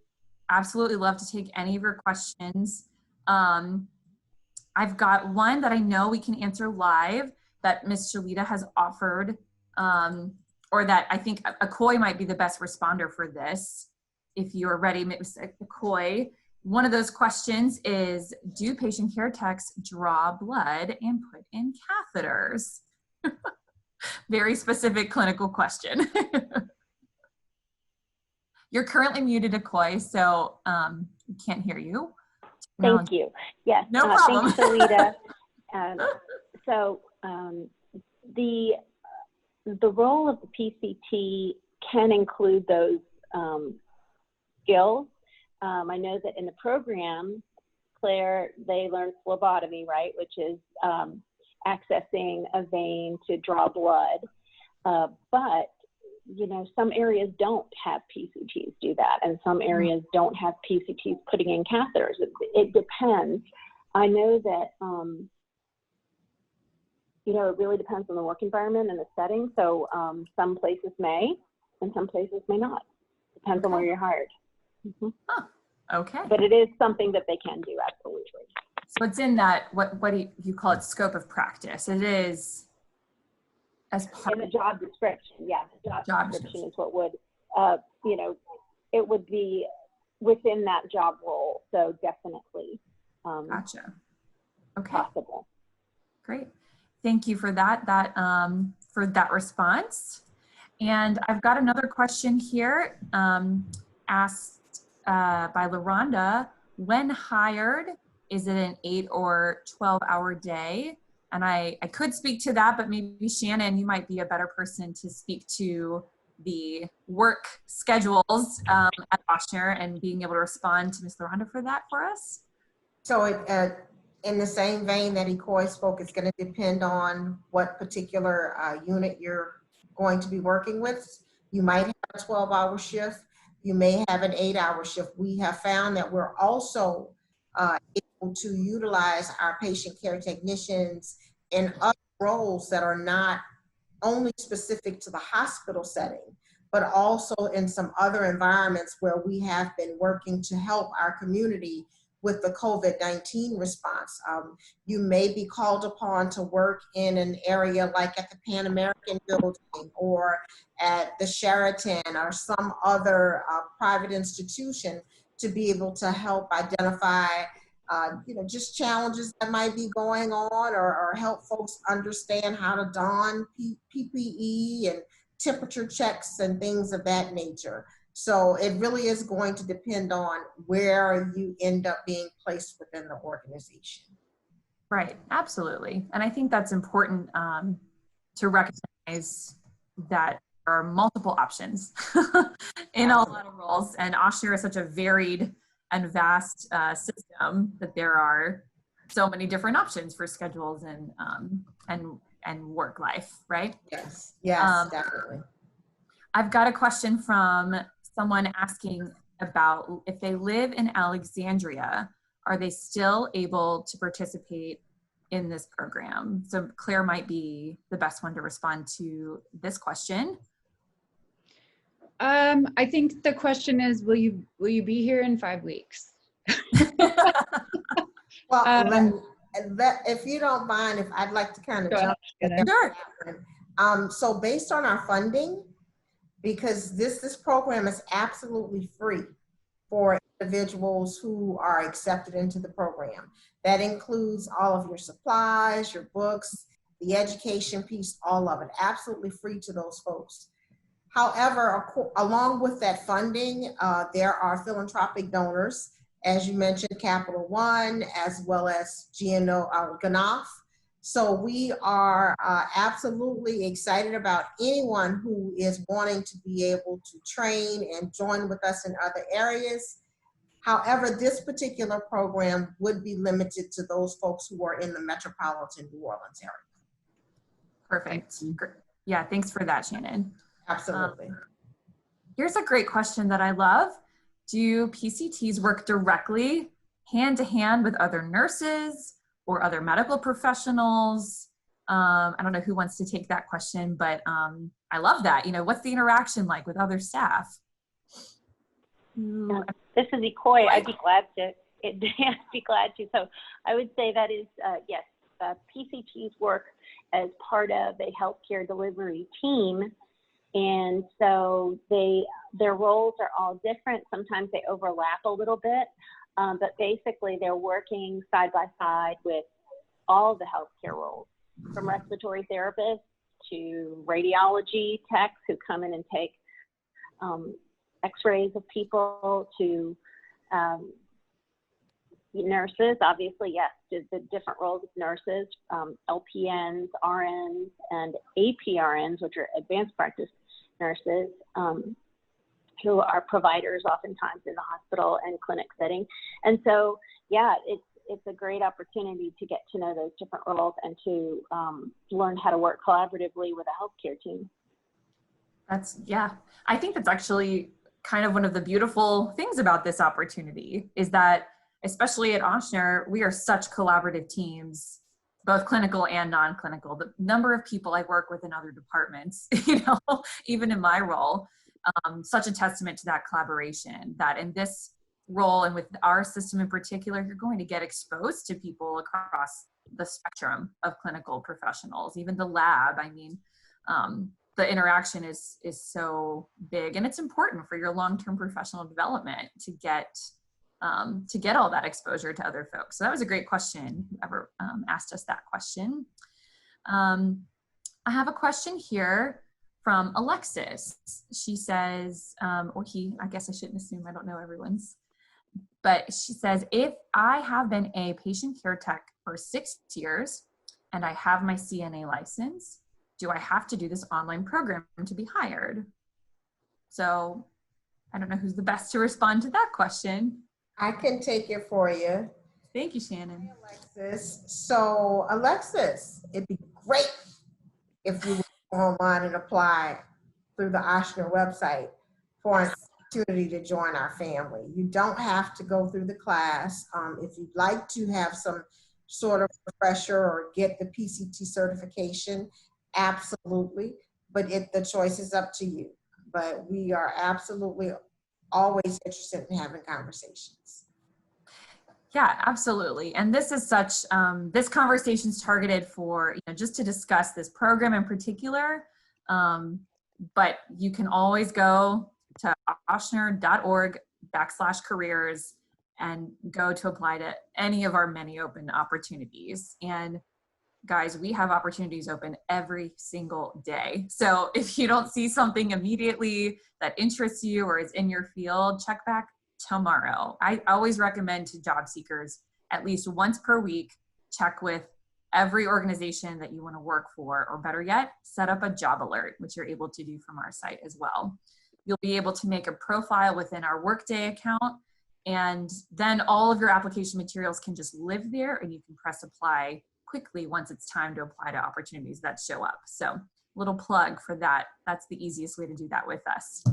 absolutely love to take any of your questions. I've got one that I know we can answer live that Ms. Shalita has offered, or that I think Akoi might be the best responder for this. If you're ready, Ms. Akoi, one of those questions is, do patient care techs draw blood and put in catheters? Very specific clinical question. You're currently muted, Akoi, so we can't hear you. Thank you. Yes, no problem. Thanks, Shalita. So the role of the PCT can include those skills. I know that in the program, Claire, they learn phlebotomy, right, which is accessing a vein to draw blood. But, you know, some areas don't have PCTs do that, and some areas don't have PCTs putting in catheters. It depends. I know that, you know, it really depends on the work environment and the setting. So some places may, and some places may not. Depends on where you're hired. Mm-hmm. Huh. Okay. But it is something that they can do, absolutely. So it's in that, what do you call it, scope of practice. It is as part in the job description. Yeah, the job description is what would, you know, it would be within that job role. So definitely gotcha. Okay. Possible. Great. Thank you for that response. And I've got another question here asked by LaRonda. When hired, is it an 8 or 12-hour day? And I could speak to that, but maybe Shannon, you might be a better person to speak to the work schedules at Ochsner and being able to respond to Ms. LaRonda for that for us. So in the same vein that Akoi spoke, it's going to depend on what particular unit you're going to be working with. You might have a 12-hour shift. You may have an 8-hour shift. We have found that we're also able to utilize our patient care technicians in other roles that are not only specific to the hospital setting, but also in some other environments where we have been working to help our community with the COVID-19 response. You may be called upon to work in an area like at the Pan American building or at the Sheraton or some other private institution to be able to help identify you know, just challenges that might be going on, or help folks understand how to don PPE and temperature checks and things of that nature. So it really is going to depend on where you end up being placed within the organization. Right, absolutely. And I think that's important to recognize that there are multiple options in a lot of roles. And Ochsner is such a varied and vast system that there are so many different options for schedules and work life, right? Yes, yes, definitely. I've got a question from someone asking about if they live in Alexandria, are they still able to participate in this program? So Claire might be the best one to respond to this question. I think the question is, will you be here in 5 weeks? Well, if you don't mind, if I'd like to kind of jump in there. Sure. So based on our funding, because this program is absolutely free for individuals who are accepted into the program. That includes all of your supplies, your books, the education piece, all of it, absolutely free to those folks. However, along with that funding, there are philanthropic donors, as you mentioned, Capital One, as well as GNO. So we are absolutely excited about anyone who is wanting to be able to train and join with us in other areas. However, this particular program would be limited to those folks who are in the metropolitan New Orleans area. Perfect. Yeah, thanks for that, Shannon. Absolutely. Here's a great question that I love. Do PCTs work directly hand to hand with other nurses or other medical professionals? I don't know who wants to take that question, but I love that. You know, what's the interaction like with other staff? This is Ikoy. I'd be glad to. So I would say that is, yes, PCTs work as part of a healthcare delivery team. And so their roles are all different. Sometimes they overlap a little bit, but basically they're working side by side with all the healthcare roles, from respiratory therapists to radiology techs who come in and take x-rays of people, to nurses, obviously, yes, the different roles of nurses, LPNs, RNs, and APRNs, which are advanced practice nurses, who are providers oftentimes in the hospital and clinic setting. And so, yeah, it's a great opportunity to get to know those different roles and to learn how to work collaboratively with a healthcare team. Yeah, I think that's actually kind of one of the beautiful things about this opportunity is that, especially at Ochsner, we are such collaborative teams, both clinical and non-clinical. The number of people I work with in other departments, you know, even in my role, such a testament to that collaboration, that in this role and with our system in particular, you're going to get exposed to people across the spectrum of clinical professionals, even the lab. I mean, the interaction is so big, and it's important for your long-term professional development to get all that exposure to other folks. So that was a great question, whoever asked us that question. I have a question here from Alexis. She says, or he, I guess I shouldn't assume, I don't know everyone's, but she says, if I have been a patient care tech for 6 years and I have my CNA license, do I have to do this online program to be hired? So I don't know who's the best to respond to that question. I can take it for you. Thank you, Shannon. Hey, Alexis. So Alexis, it'd be great if you would go online and apply through the Ochsner website for an opportunity to join our family. You don't have to go through the class. If you'd like to have some sort of refresher or get the PCT certification, absolutely. But the choice is up to you. But we are absolutely always interested in having conversations. Yeah, absolutely. And this is such, this conversation is targeted for, you know, just to discuss this program in particular. But you can always go to ochsner.org/careers and go to apply to any of our many open opportunities. And guys, we have opportunities open every single day. So if you don't see something immediately that interests you or is in your field, check back tomorrow. I always recommend to job seekers at least once per week, check with every organization that you want to work for, or better yet, set up a job alert, which you're able to do from our site as well. You'll be able to make a profile within our Workday account, and then all of your application materials can just live there, and you can press apply quickly once it's time to apply to opportunities that show up. So little plug for that. That's the easiest way to do that with us.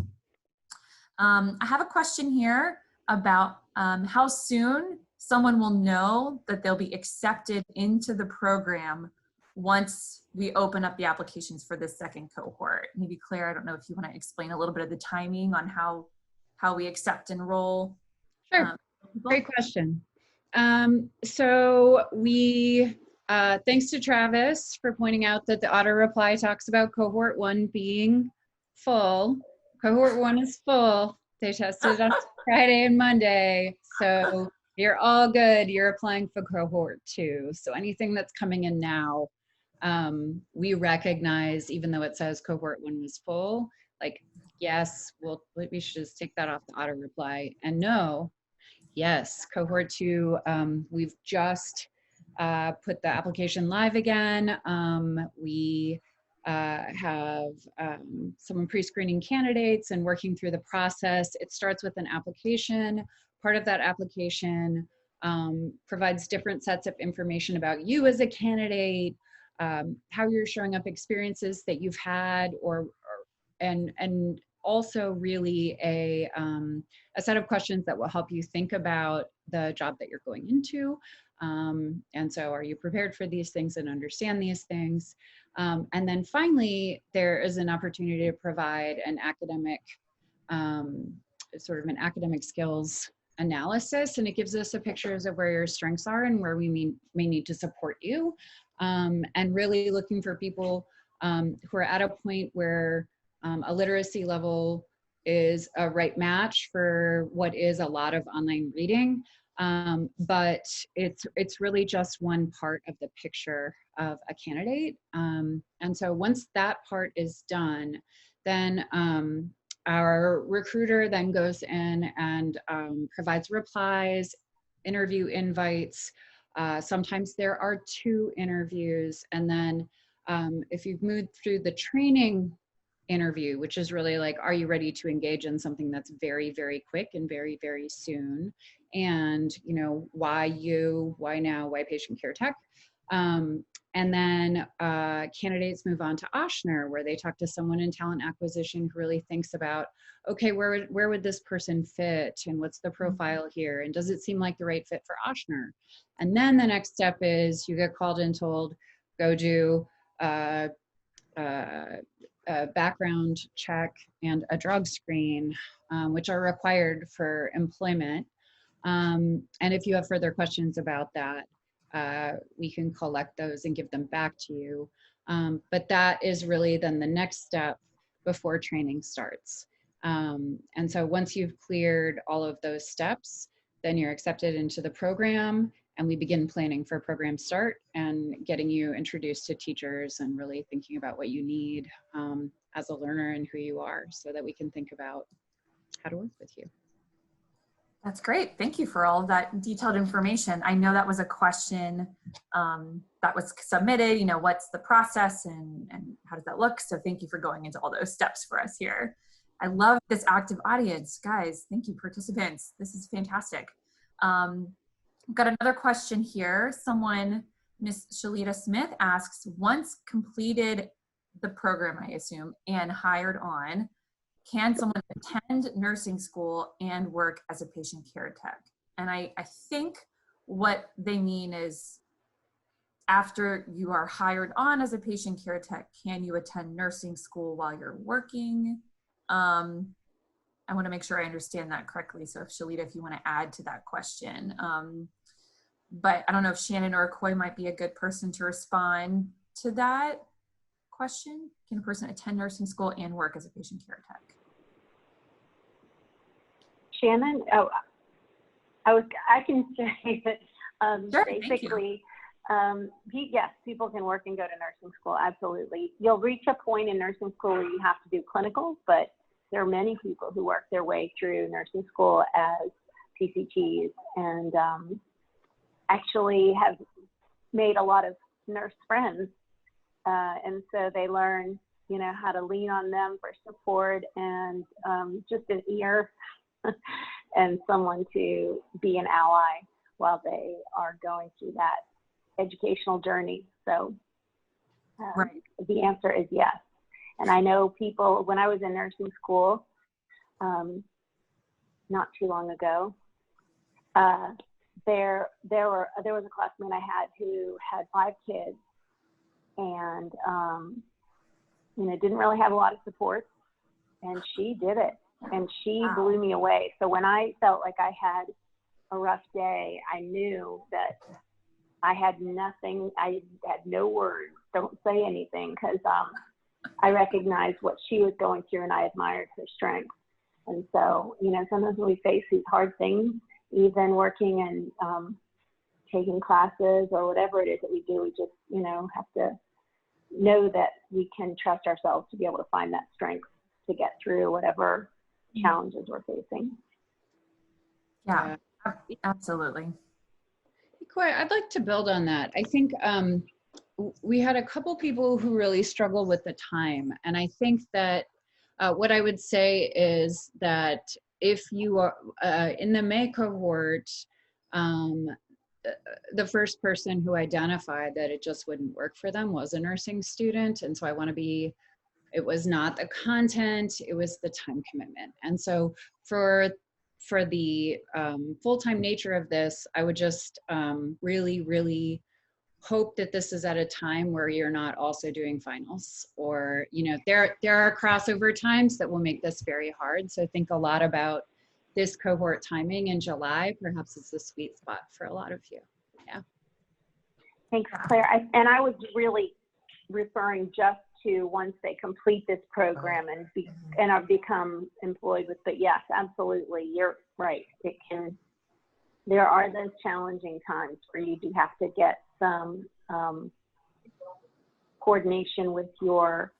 I have a question here about how soon someone will know that they'll be accepted into the program once we open up the applications for the second cohort. Maybe Claire, I don't know if you want to explain a little bit of the timing on how we accept and enroll. Sure, great question. So we, thanks to Travis for pointing out that the auto reply talks about cohort 1 being full. Cohort 1 is full. They tested on Friday and Monday. So you're all good. You're applying for cohort 2. So anything that's coming in now, we recognize, even though it says cohort 1 was full, like, yes, we should just take that off the auto reply. And no, yes, cohort 2, we've just put the application live again. We have someone pre-screening candidates and working through the process. It starts with an application. Part of that application provides different sets of information about you as a candidate, how you're showing up, experiences that you've had, and also really a set of questions that will help you think about the job that you're going into. And so are you prepared for these things and understand these things? And then finally, there is an opportunity to provide an academic, sort of an academic skills analysis, and it gives us a pictures of where your strengths are and where we may need to support you. And really looking for people who are at a point where a literacy level is a right match for what is a lot of online reading. But it's really just one part of the picture of a candidate. And so once that part is done, then our recruiter then goes in and provides replies, interview invites. Sometimes there are 2 interviews. And then if you've moved through the training interview, which is really like, are you ready to engage in something that's very, very quick and very, very soon? And, you know, why you, why now, why patient care tech? And then candidates move on to Ochsner, where they talk to someone in talent acquisition who really thinks about, okay, where would this person fit? And what's the profile here? And does it seem like the right fit for Ochsner? And then the next step is you get called and told, go do a background check and a drug screen, which are required for employment. And if you have further questions about that, we can collect those and give them back to you. But that is really then the next step before training starts. And so once you've cleared all of those steps, then you're accepted into the program, and we begin planning for program start and getting you introduced to teachers and really thinking about what you need as a learner and who you are, so that we can think about how to work with you. That's great. Thank you for all of that detailed information. I know that was a question that was submitted, you know, what's the process and how does that look? So thank you for going into all those steps for us here. I love this active audience. Guys, thank you, participants. This is fantastic. I've got another question here. Someone, Miss Shalita Smith, asks, once completed the program, I assume, and hired on, can someone attend nursing school and work as a patient care tech? And I think what they mean is, after you are hired on as a patient care tech, can you attend nursing school while you're working? I want to make sure I understand that correctly. So if Shalita, if you want to add to that question. But I don't know if Shannon or Coy might be a good person to respond to that question. Can a person attend nursing school and work as a patient care tech? Shannon, I can say that Sure, basically, yes, people can work and go to nursing school, absolutely. You'll reach a point in nursing school where you have to do clinicals, but there are many people who work their way through nursing school as PCTs and actually have made a lot of nurse friends. And so they learn, you know, how to lean on them for support and just an ear and someone to be an ally while they are going through that educational journey. So right. The answer is yes. And I know people, when I was in nursing school, not too long ago, there was a classmate I had who had 5 kids, and didn't really have a lot of support, and she did it, and she blew me away. So when I felt like I had a rough day, I knew that I had nothing, I had no words, don't say anything, because I recognized what she was going through, and I admired her strength. And so, sometimes when we face these hard things, even working and taking classes or whatever it is that we do, we just, have to know that we can trust ourselves to be able to find that strength to get through whatever challenges we're facing. Yeah, absolutely. Koi, I'd like to build on that. I think we had a couple people who really struggled with the time. And I think that what I would say is that if you are in the May cohort, the first person who identified that it just wouldn't work for them was a nursing student. And so I want to be, it was not the content, it was the time commitment. And so for the full-time nature of this, I would just really, really hope that this is at a time where you're not also doing finals, or, there are crossover times that will make this very hard. So think a lot about this cohort timing in July. Perhaps it's the sweet spot for a lot of you. Yeah. Thanks, Claire. I was really referring just to once they complete this program and become employed with, but yes, absolutely, you're right. There are those challenging times where you do have to get some coordination with your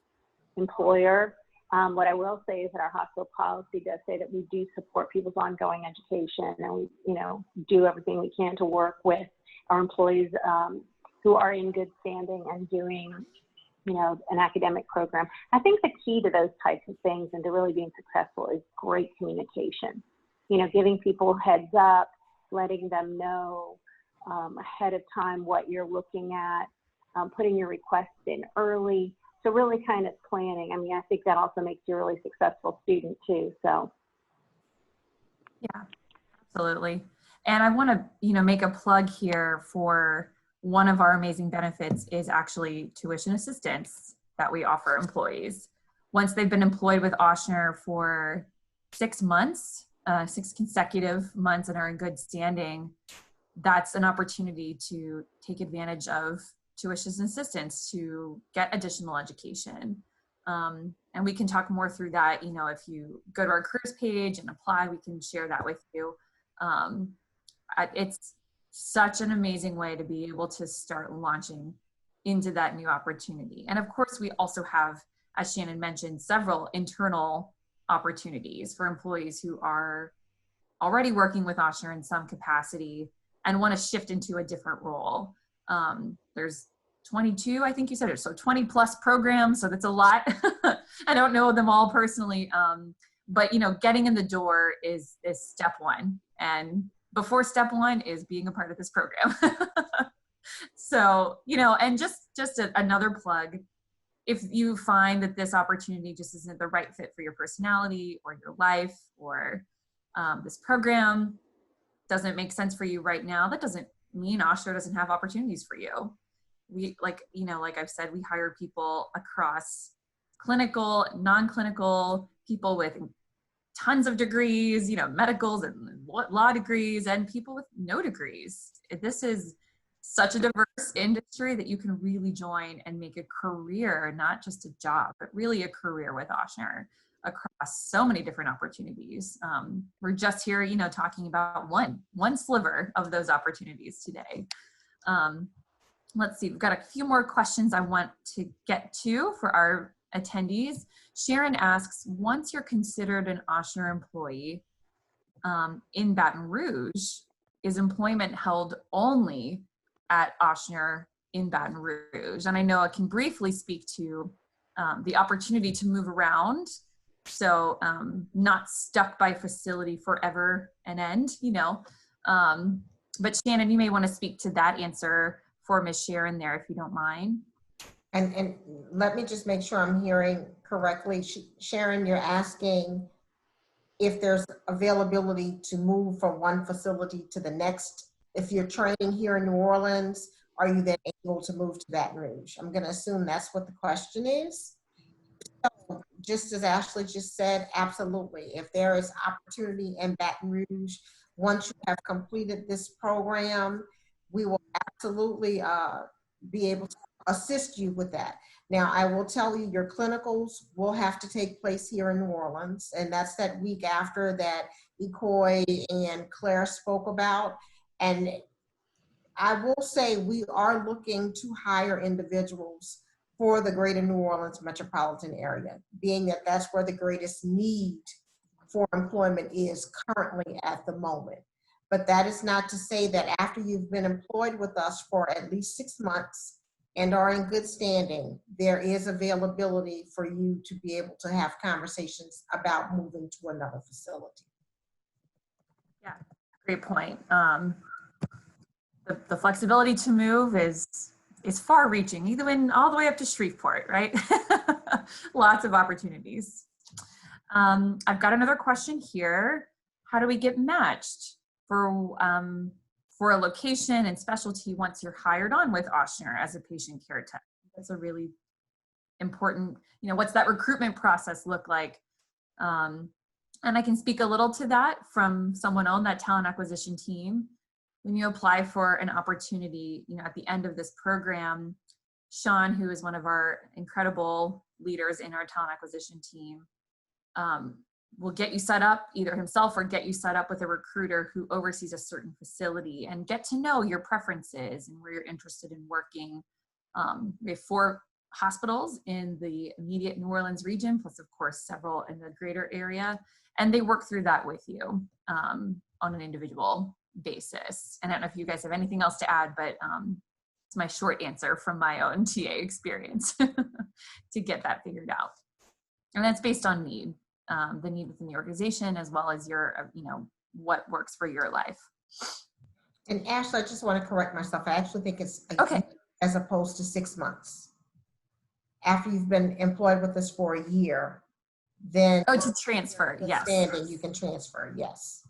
employer. What I will say is that our hospital policy does say that we do support people's ongoing education, and we, do everything we can to work with our employees who are in good standing and doing, an academic program. I think the key to those types of things and to really being successful is great communication. Giving people heads up, letting them know ahead of time what you're looking at, putting your requests in early. So really kind of planning. I think that also makes you a really successful student too, so. Yeah, absolutely. And I want to, make a plug here for one of our amazing benefits is actually tuition assistance that we offer employees. Once they've been employed with Ochsner for 6 months, 6 consecutive months, and are in good standing, that's an opportunity to take advantage of tuition assistance to get additional education. And we can talk more through that. If you go to our careers page and apply, we can share that with you. It's such an amazing way to be able to start launching into that new opportunity. And of course, we also have, as Shannon mentioned, several internal opportunities for employees who are already working with Ochsner in some capacity and want to shift into a different role. There's 22, I think you said it, so 20 plus programs, so that's a lot. I don't know them all personally, but getting in the door is step one, and before step one is being a part of this program. So, and just another plug, if you find that this opportunity just isn't the right fit for your personality or your life, or this program doesn't make sense for you right now, that doesn't mean Ochsner doesn't have opportunities for you. We, like I've said, we hire people across clinical, non-clinical, people with tons of degrees, medicals and law degrees, and people with no degrees. This is such a diverse industry that you can really join and make a career, not just a job, but really a career with Ochsner across so many different opportunities. We're just here, talking about one sliver of those opportunities today. Let's see, we've got a few more questions I want to get to for our attendees. Sharon asks, once you're considered an Ochsner employee in Baton Rouge, is employment held only at Ochsner in Baton Rouge? And I know I can briefly speak to the opportunity to move around. So not stuck by facility forever and end, but Shannon, you may want to speak to that answer for Ms. Sharon there, if you don't mind. And let me just make sure I'm hearing correctly. Sharon, you're asking if there's availability to move from one facility to the next. If you're training here in New Orleans, are you then able to move to Baton Rouge? I'm going to assume that's what the question is. So, just as Ashley just said, absolutely. If there is opportunity in Baton Rouge, once you have completed this program, we will absolutely be able to assist you with that. Now, I will tell you, your clinicals will have to take place here in New Orleans, and that's that week after that Ecoy and Claire spoke about. And I will say we are looking to hire individuals for the greater New Orleans metropolitan area, being that that's where the greatest need for employment is currently at the moment. But that is not to say that after you've been employed with us for at least 6 months and are in good standing, there is availability for you to be able to have conversations about moving to another facility. Yeah, great point. The flexibility to move is far reaching, even all the way up to Shreveport, right? Lots of opportunities. I've got another question here. How do we get matched for a location and specialty once you're hired on with Ochsner as a patient care tech? That's a really important, what's that recruitment process look like? And I can speak a little to that from someone on that talent acquisition team. When you apply for an opportunity, at the end of this program, Sean, who is one of our incredible leaders in our talent acquisition team, will get you set up, either himself or get you set up with a recruiter who oversees a certain facility and get to know your preferences and where you're interested in working. We have 4 hospitals in the immediate New Orleans region, plus of course several in the greater area, and they work through that with you on an individual basis. And I don't know if you guys have anything else to add, but it's my short answer from my own TA experience to get that figured out. And that's based on need, the need within the organization, as well as your, what works for your life. And Ashley, I just want to correct myself. I actually think it's okay, as opposed to 6 months. After you've been employed with us for a year, then to transfer, yes. Standing, you can transfer, yes.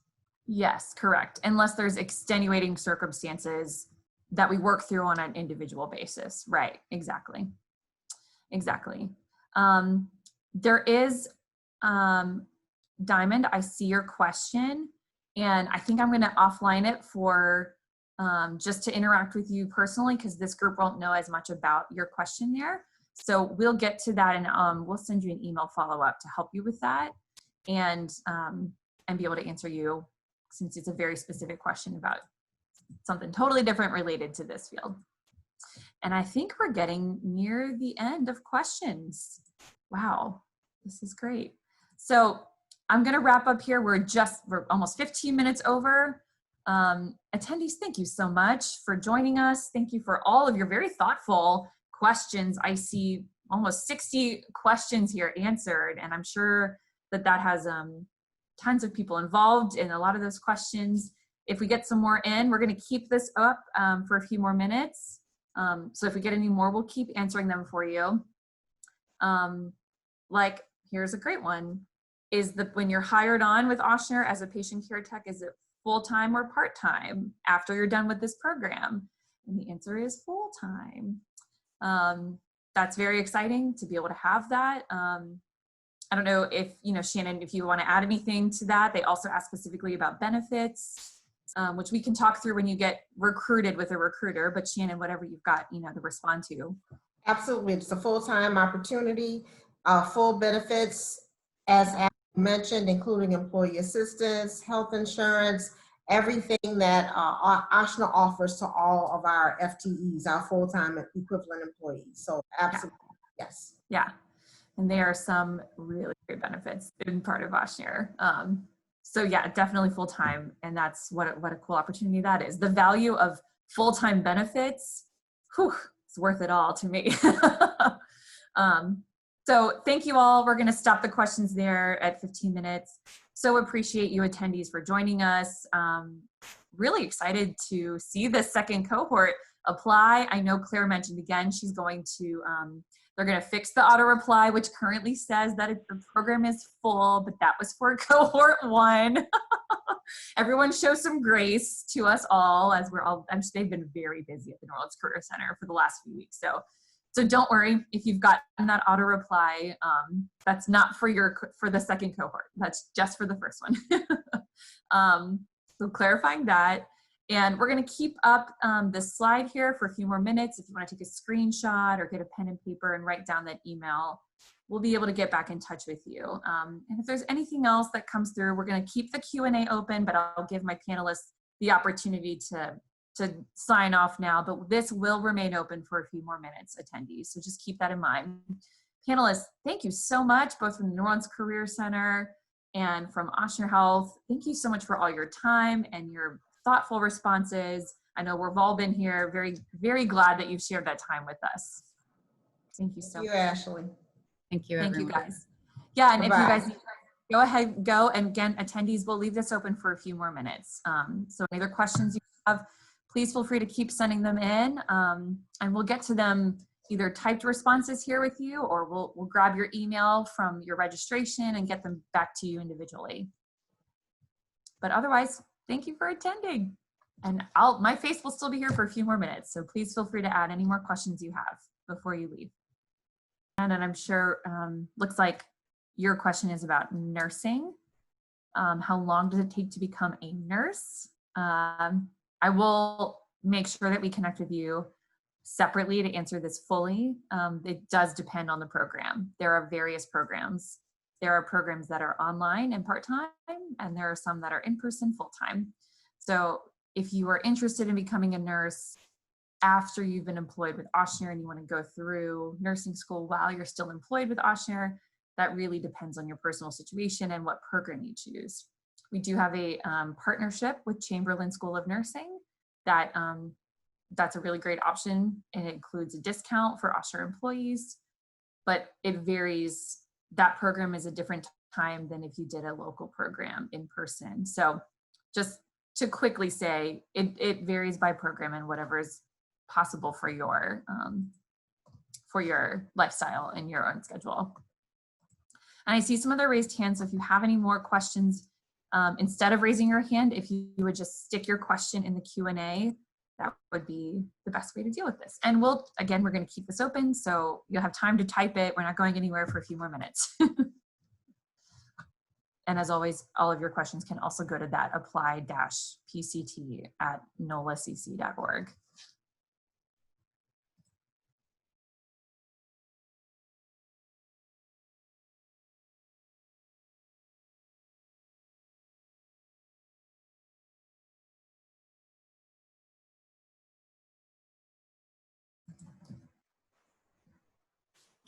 Yes, correct. Unless there's extenuating circumstances that we work through on an individual basis. Right, exactly. Exactly. There is, Diamond, I see your question, and I think I'm going to offline it for just to interact with you personally, because this group won't know as much about your question there. So we'll get to that, and we'll send you an email follow-up to help you with that, and be able to answer you, since it's a very specific question about something totally different related to this field. And I think we're getting near the end of questions. Wow, this is great. So I'm gonna wrap up here. We're almost 15 minutes over. Attendees, thank you so much for joining us. Thank you for all of your very thoughtful questions. I see almost 60 questions here answered, and I'm sure that has tons of people involved in a lot of those questions. If we get some more in, we're going to keep this up for a few more minutes. So if we get any more, we'll keep answering them for you. Like, here's a great one. When you're hired on with Ochsner as a patient care tech, is it full-time or part-time after you're done with this program? And the answer is full-time. That's very exciting to be able to have that. I don't know if, Shannon, if you want to add anything to that. They also ask specifically about benefits, which we can talk through when you get recruited with a recruiter, but Shannon, whatever you've got, to respond to. Absolutely, it's a full-time opportunity, full benefits, as mentioned, including employee assistance, health insurance, everything that Ochsner offers to all of our FTEs, our full-time equivalent employees. So absolutely, yes. Yeah. And there are some really great benefits in part of Ochsner. So yeah, definitely full-time. And that's what a cool opportunity that is. The value of full-time benefits, it's worth it all to me. So thank you all. We're going to stop the questions there at 15 minutes. So appreciate you attendees for joining us. Really excited to see the second cohort apply. I know Claire mentioned again, she's going to, they're going to fix the auto reply, which currently says that the program is full, but that was for cohort 1. Everyone show some grace to us all, as we're all, they've been very busy at the New Orleans Career Center for the last few weeks. So don't worry if you've gotten that auto reply. That's not for the second cohort. That's just for the first one. So clarifying that. And we're going to keep up this slide here for a few more minutes. If you want to take a screenshot or get a pen and paper and write down that email, we'll be able to get back in touch with you. And if there's anything else that comes through, we're going to keep the Q&A open, but I'll give my panelists the opportunity to sign off now. But this will remain open for a few more minutes, attendees. So just keep that in mind. Panelists, thank you so much, both from the New Orleans Career Center and from Ochsner Health. Thank you so much for all your time and your thoughtful responses. I know we've all been here, very, very glad that you've shared that time with us. Thank you so much. Thank you, Ashley. Thank you, Thank everyone. you, guys. Yeah, and Bye-bye. if you guys go ahead, go, and again, attendees, we'll leave this open for a few more minutes. So any other questions you have, please feel free to keep sending them in, and we'll get to them either typed responses here with you, or we'll grab your email from your registration and get them back to you individually. But otherwise, thank you for attending. And my face will still be here for a few more minutes, so please feel free to add any more questions you have before you leave. And I'm sure, looks like your question is about nursing. How long does it take to become a nurse? I will make sure that we connect with you separately to answer this fully. It does depend on the program. There are various programs. There are programs that are online and part-time, and there are some that are in-person full-time. So if you are interested in becoming a nurse after you've been employed with Ochsner and you want to go through nursing school while you're still employed with Ochsner, that really depends on your personal situation and what program you choose. We do have a partnership with Chamberlain School of Nursing that's a really great option, and it includes a discount for Ochsner employees, but it varies. That program is a different time than if you did a local program in person. So just to quickly say, it varies by program and whatever is possible for your lifestyle and your own schedule. And I see some other raised hands. So if you have any more questions, instead of raising your hand, if you would just stick your question in the Q&A, that would be the best way to deal with this. And we're going to keep this open, so you'll have time to type it. We're not going anywhere for a few more minutes. And as always, all of your questions can also go to that apply-pct@nolacc.org.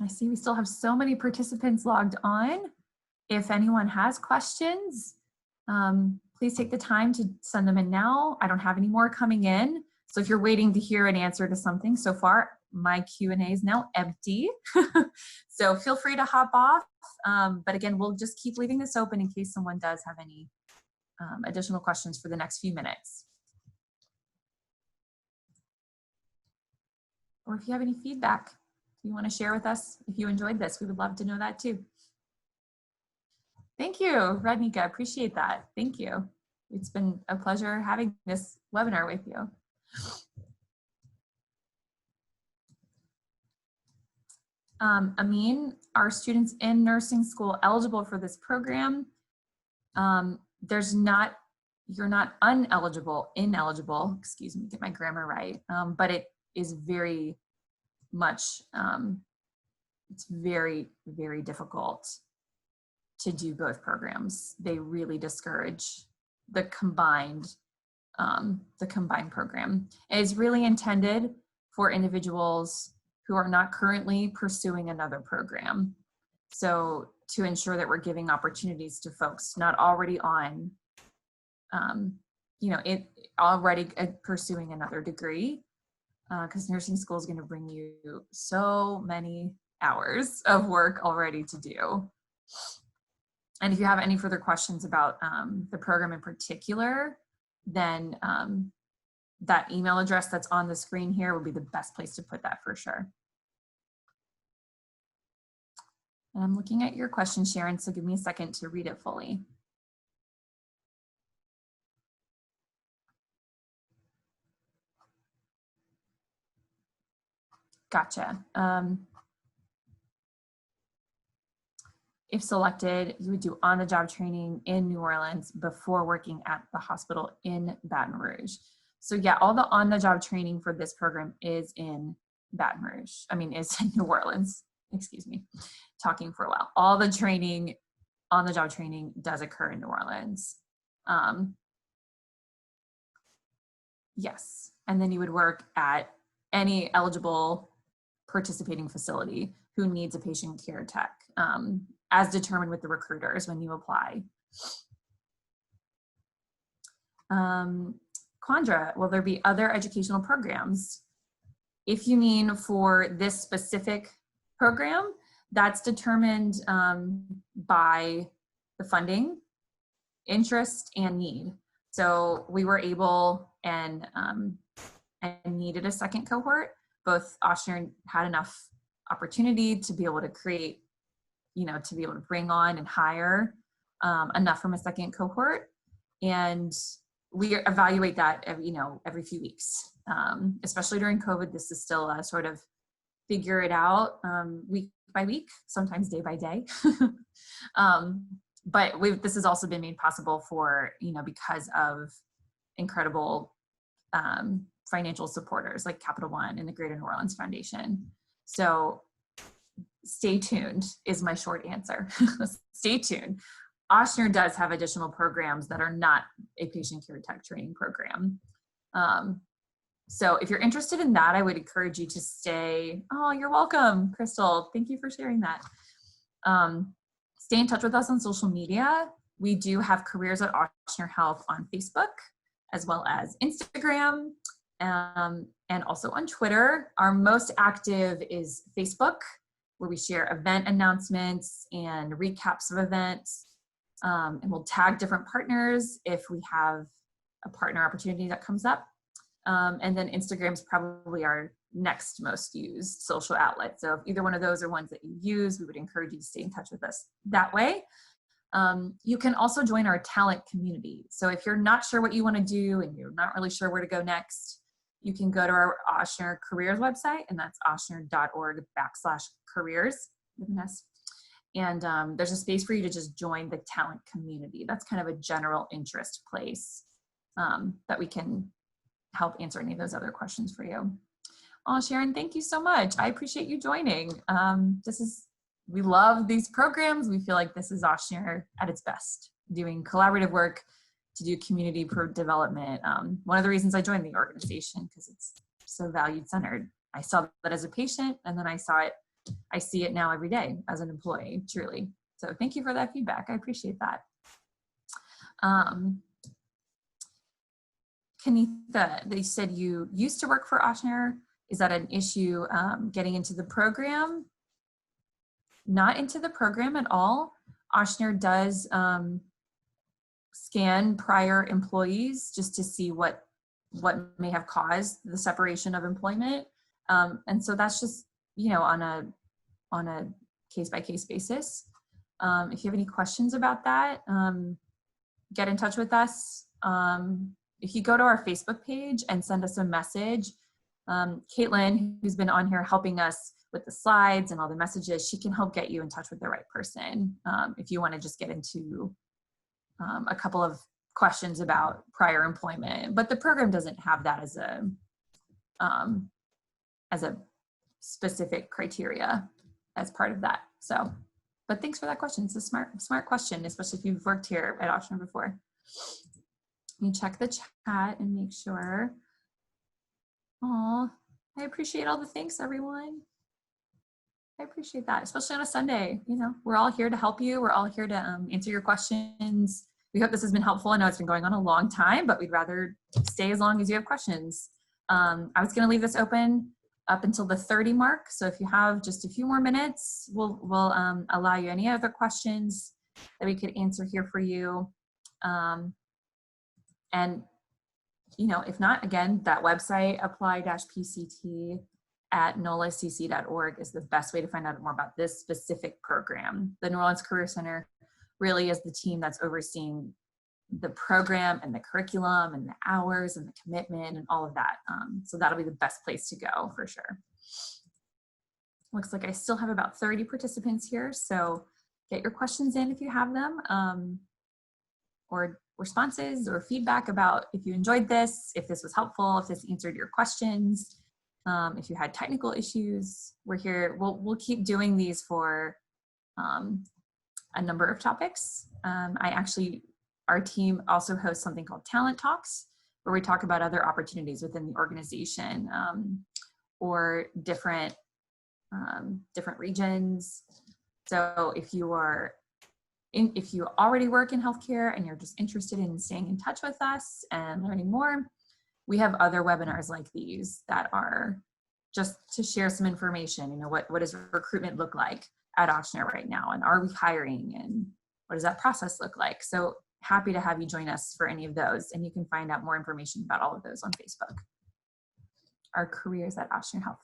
I see we still have so many participants logged on. If anyone has questions, please take the time to send them in now. I don't have any more coming in. So if you're waiting to hear an answer to something, so far my Q&A is now empty. So feel free to hop off. But again, we'll just keep leaving this open in case someone does have any additional questions for the next few minutes. Or if you have any feedback you want to share with us, if you enjoyed this, we would love to know that too. Thank you, Radnika, appreciate that. Thank you. It's been a pleasure having this webinar with you. Amin, are students in nursing school eligible for this program? You're not ineligible, excuse me, get my grammar right, but it is very much, it's very, very difficult to do both programs. They really discourage the combined program. It is really intended for individuals who are not currently pursuing another program. So to ensure that we're giving opportunities to folks not already on, already pursuing another degree, because nursing school is going to bring you so many hours of work already to do. And if you have any further questions about the program in particular, then that email address that's on the screen here would be the best place to put that for sure. And I'm looking at your question, Sharon, so give me a second to read it fully. Gotcha. If selected, you would do on-the-job training in New Orleans before working at the hospital in Baton Rouge. So yeah, all the on-the-job training for this program is in Baton Rouge. I mean, is in New Orleans. Excuse me, talking for a while. All the training, on-the-job training does occur in New Orleans. Yes, and then you would work at any eligible participating facility who needs a patient care tech, as determined with the recruiters when you apply. Quandra, will there be other educational programs? If you mean for this specific program, that's determined by the funding, interest, and need. So we were able and needed a second cohort. Both Ochsner had enough opportunity to be able to create, to be able to bring on and hire enough from a second cohort. And we evaluate that every few weeks, especially during COVID. This is still a sort of figure it out week by week, sometimes day by day. But this has also been made possible for, because of incredible financial supporters like Capital One and the Greater New Orleans Foundation. So stay tuned is my short answer. Stay tuned. Ochsner does have additional programs that are not a patient care tech training program. So if you're interested in that, I would encourage you to stay. Oh, you're welcome, Crystal. Thank you for sharing that. Stay in touch with us on social media. We do have Careers at Ochsner Health on Facebook, as well as Instagram, and also on Twitter. Our most active is Facebook, where we share event announcements and recaps of events. And we'll tag different partners if we have a partner opportunity that comes up. And then Instagram is probably our next most used social outlet. So if either one of those are ones that you use, we would encourage you to stay in touch with us that way. You can also join our talent community. So if you're not sure what you want to do and you're not really sure where to go next, you can go to our Ochsner Careers website, and that's ochsner.org/careers with an S. And there's a space for you to just join the talent community. That's kind of a general interest place that we can help answer any of those other questions for you. Oh, Sharon, thank you so much. I appreciate you joining. We love these programs. We feel like this is Ochsner at its best, doing collaborative work to do community development. One of the reasons I joined the organization, because it's so valued-centered. I saw that as a patient, and then I see it now every day as an employee, truly. So thank you for that feedback. I appreciate that. Kanitha, they said you used to work for Ochsner. Is that an issue getting into the program? Not into the program at all. Ochsner does scan prior employees just to see what may have caused the separation of employment. And so that's just, on a case-by-case basis. If you have any questions about that, get in touch with us. If you go to our Facebook page and send us a message, Caitlin, who's been on here helping us with the slides and all the messages, she can help get you in touch with the right person if you want to just get into a couple of questions about prior employment. But the program doesn't have that as a specific criteria as part of that. So, but thanks for that question. It's a smart question, especially if you've worked here at Ochsner before. Let me check the chat and make sure. Oh, I appreciate all the thanks, everyone. I appreciate that, especially on a Sunday. We're all here to help you. We're all here to answer your questions. We hope this has been helpful. I know it's been going on a long time, but we'd rather stay as long as you have questions. I was going to leave this open up until the 30 mark. So if you have just a few more minutes, we'll allow you any other questions that we could answer here for you. And if not, again, that website, apply-pct at nolascc.org is the best way to find out more about this specific program. The New Orleans Career Center really is the team that's overseeing the program and the curriculum and the hours and the commitment and all of that. So that'll be the best place to go for sure. Looks like I still have about 30 participants here. So get your questions in if you have them, or responses or feedback about if you enjoyed this, if this was helpful, if this answered your questions, if you had technical issues. We're here, we'll keep doing these for a number of topics. Our team also hosts something called Talent Talks, where we talk about other opportunities within the organization, or different regions. So if you already work in healthcare and you're just interested in staying in touch with us and learning more, we have other webinars like these that are just to share some information. What does recruitment look like at Ochsner right now? And are we hiring? And what does that process look like? So happy to have you join us for any of those. And you can find out more information about all of those on Facebook. Our Careers at Ochsner Health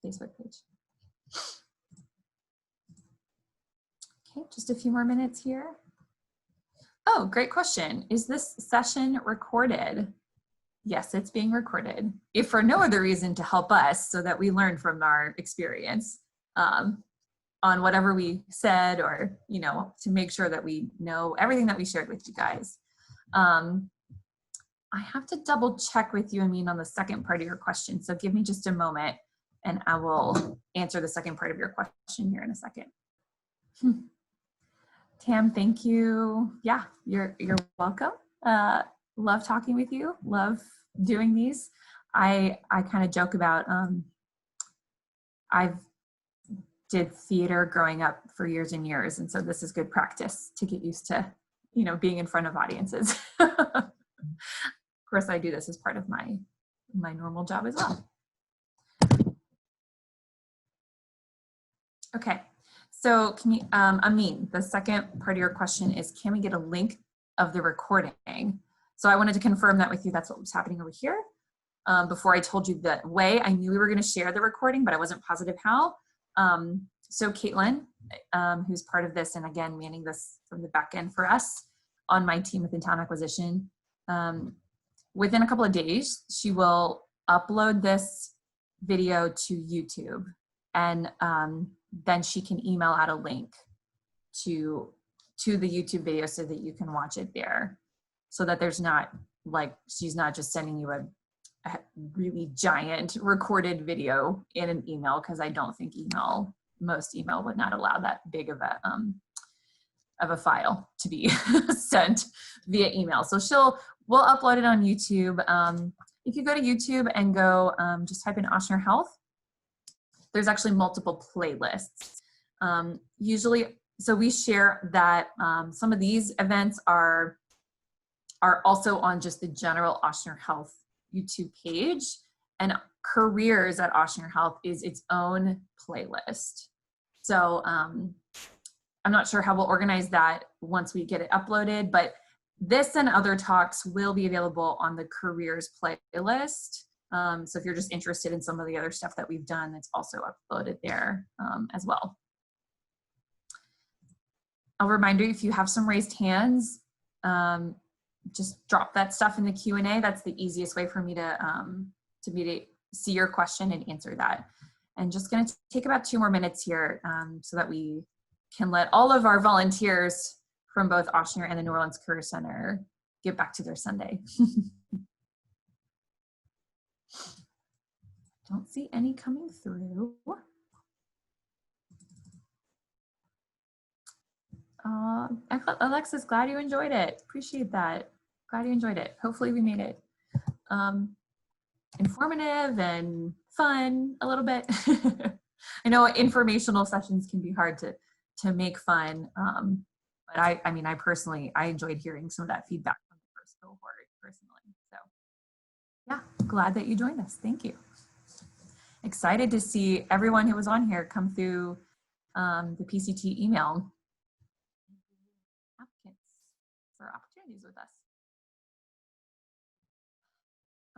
Facebook page. Okay, just a few more minutes here. Oh, great question. Is this session recorded? Yes, it's being recorded. If for no other reason to help us so that we learn from our experience on whatever we said, or, to make sure that we know everything that we shared with you guys. I have to double check with you, Amin, on the second part of your question. So give me just a moment and I will answer the second part of your question here in a second. Tam, thank you. Yeah, you're welcome. Love talking with you. Love doing these. I kind of joke about, I've did theater growing up for years and years. And so this is good practice to get used to, being in front of audiences. Of course, I do this as part of my normal job as well. Okay. So can you, Amin, the second part of your question is, can we get a link of the recording? So I wanted to confirm that with you. That's what was happening over here. Before I told you the way, I knew we were going to share the recording, but I wasn't positive how. So Caitlin, who's part of this, and again, manning this from the back end for us on my team within talent acquisition, within a couple of days, she will upload this video to YouTube, and then she can email out a link to the YouTube video so that you can watch it there, so that there's not, like, she's not just sending you a really giant recorded video in an email, because I don't think most email would not allow that big of a file to be sent via email. So we'll upload it on YouTube. If you go to YouTube and go, just type in Ochsner Health, there's actually multiple playlists. Usually, so we share that some of these events are also on just the general Ochsner Health YouTube page, and Careers at Ochsner Health is its own playlist. So I'm not sure how we'll organize that once we get it uploaded, but this and other talks will be available on the Careers playlist. So if you're just interested in some of the other stuff that we've done, it's also uploaded there as well. I'll remind you, if you have some raised hands, just drop that stuff in the Q&A. That's the easiest way for me to see your question and answer that. And just going to take about 2 more minutes here so that we can let all of our volunteers from both Ochsner and the New Orleans Career Center get back to their Sunday. Don't see any coming through. Alexis, glad you enjoyed it. Appreciate that. Glad you enjoyed it. Hopefully we made it informative and fun a little bit. I know informational sessions can be hard to make fun, but I mean, I personally enjoyed hearing some of that feedback from the first cohort personally. So yeah, glad that you joined us. Thank you. Excited to see everyone who was on here come through the PCT email. Applicants for opportunities with us.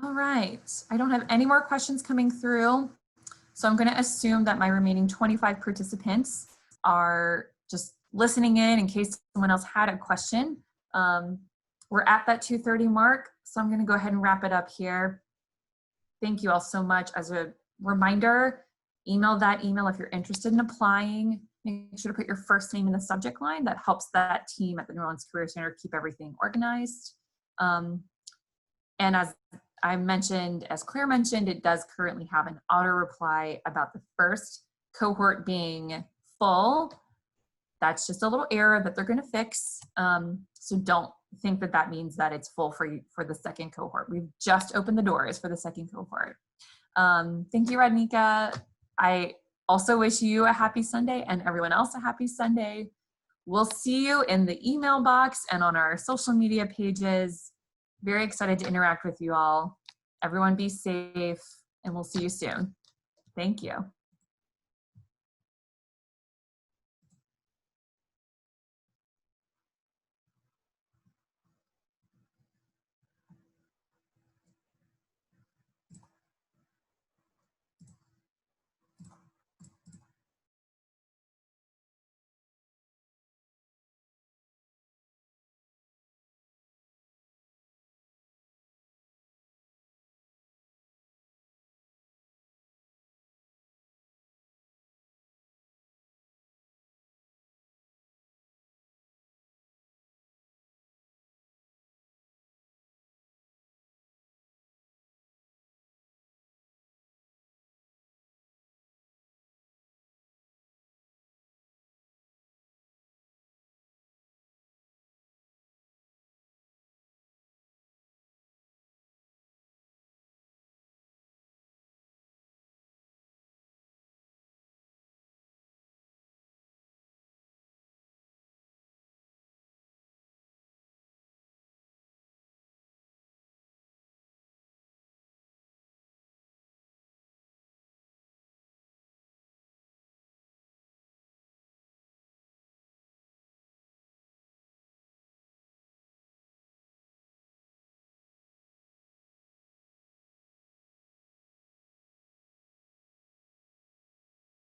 All right, I don't have any more questions coming through. So I'm going to assume that my remaining 25 participants are just listening in case someone else had a question. We're at that 2:30 mark, so I'm going to go ahead and wrap it up here. Thank you all so much. As a reminder, email that email if you're interested in applying. Make sure to put your first name in the subject line. That helps that team at the New Orleans Career Center keep everything organized. And as I mentioned, as Claire mentioned, it does currently have an auto reply about the first cohort being full. That's just a little error that they're going to fix. So don't think that that means that it's full for the second cohort. We've just opened the doors for the second cohort. Thank you, Radnika. I also wish you a happy Sunday and everyone else a happy Sunday. We'll see you in the email box and on our social media pages. Very excited to interact with you all. Everyone be safe, and we'll see you soon. Thank you.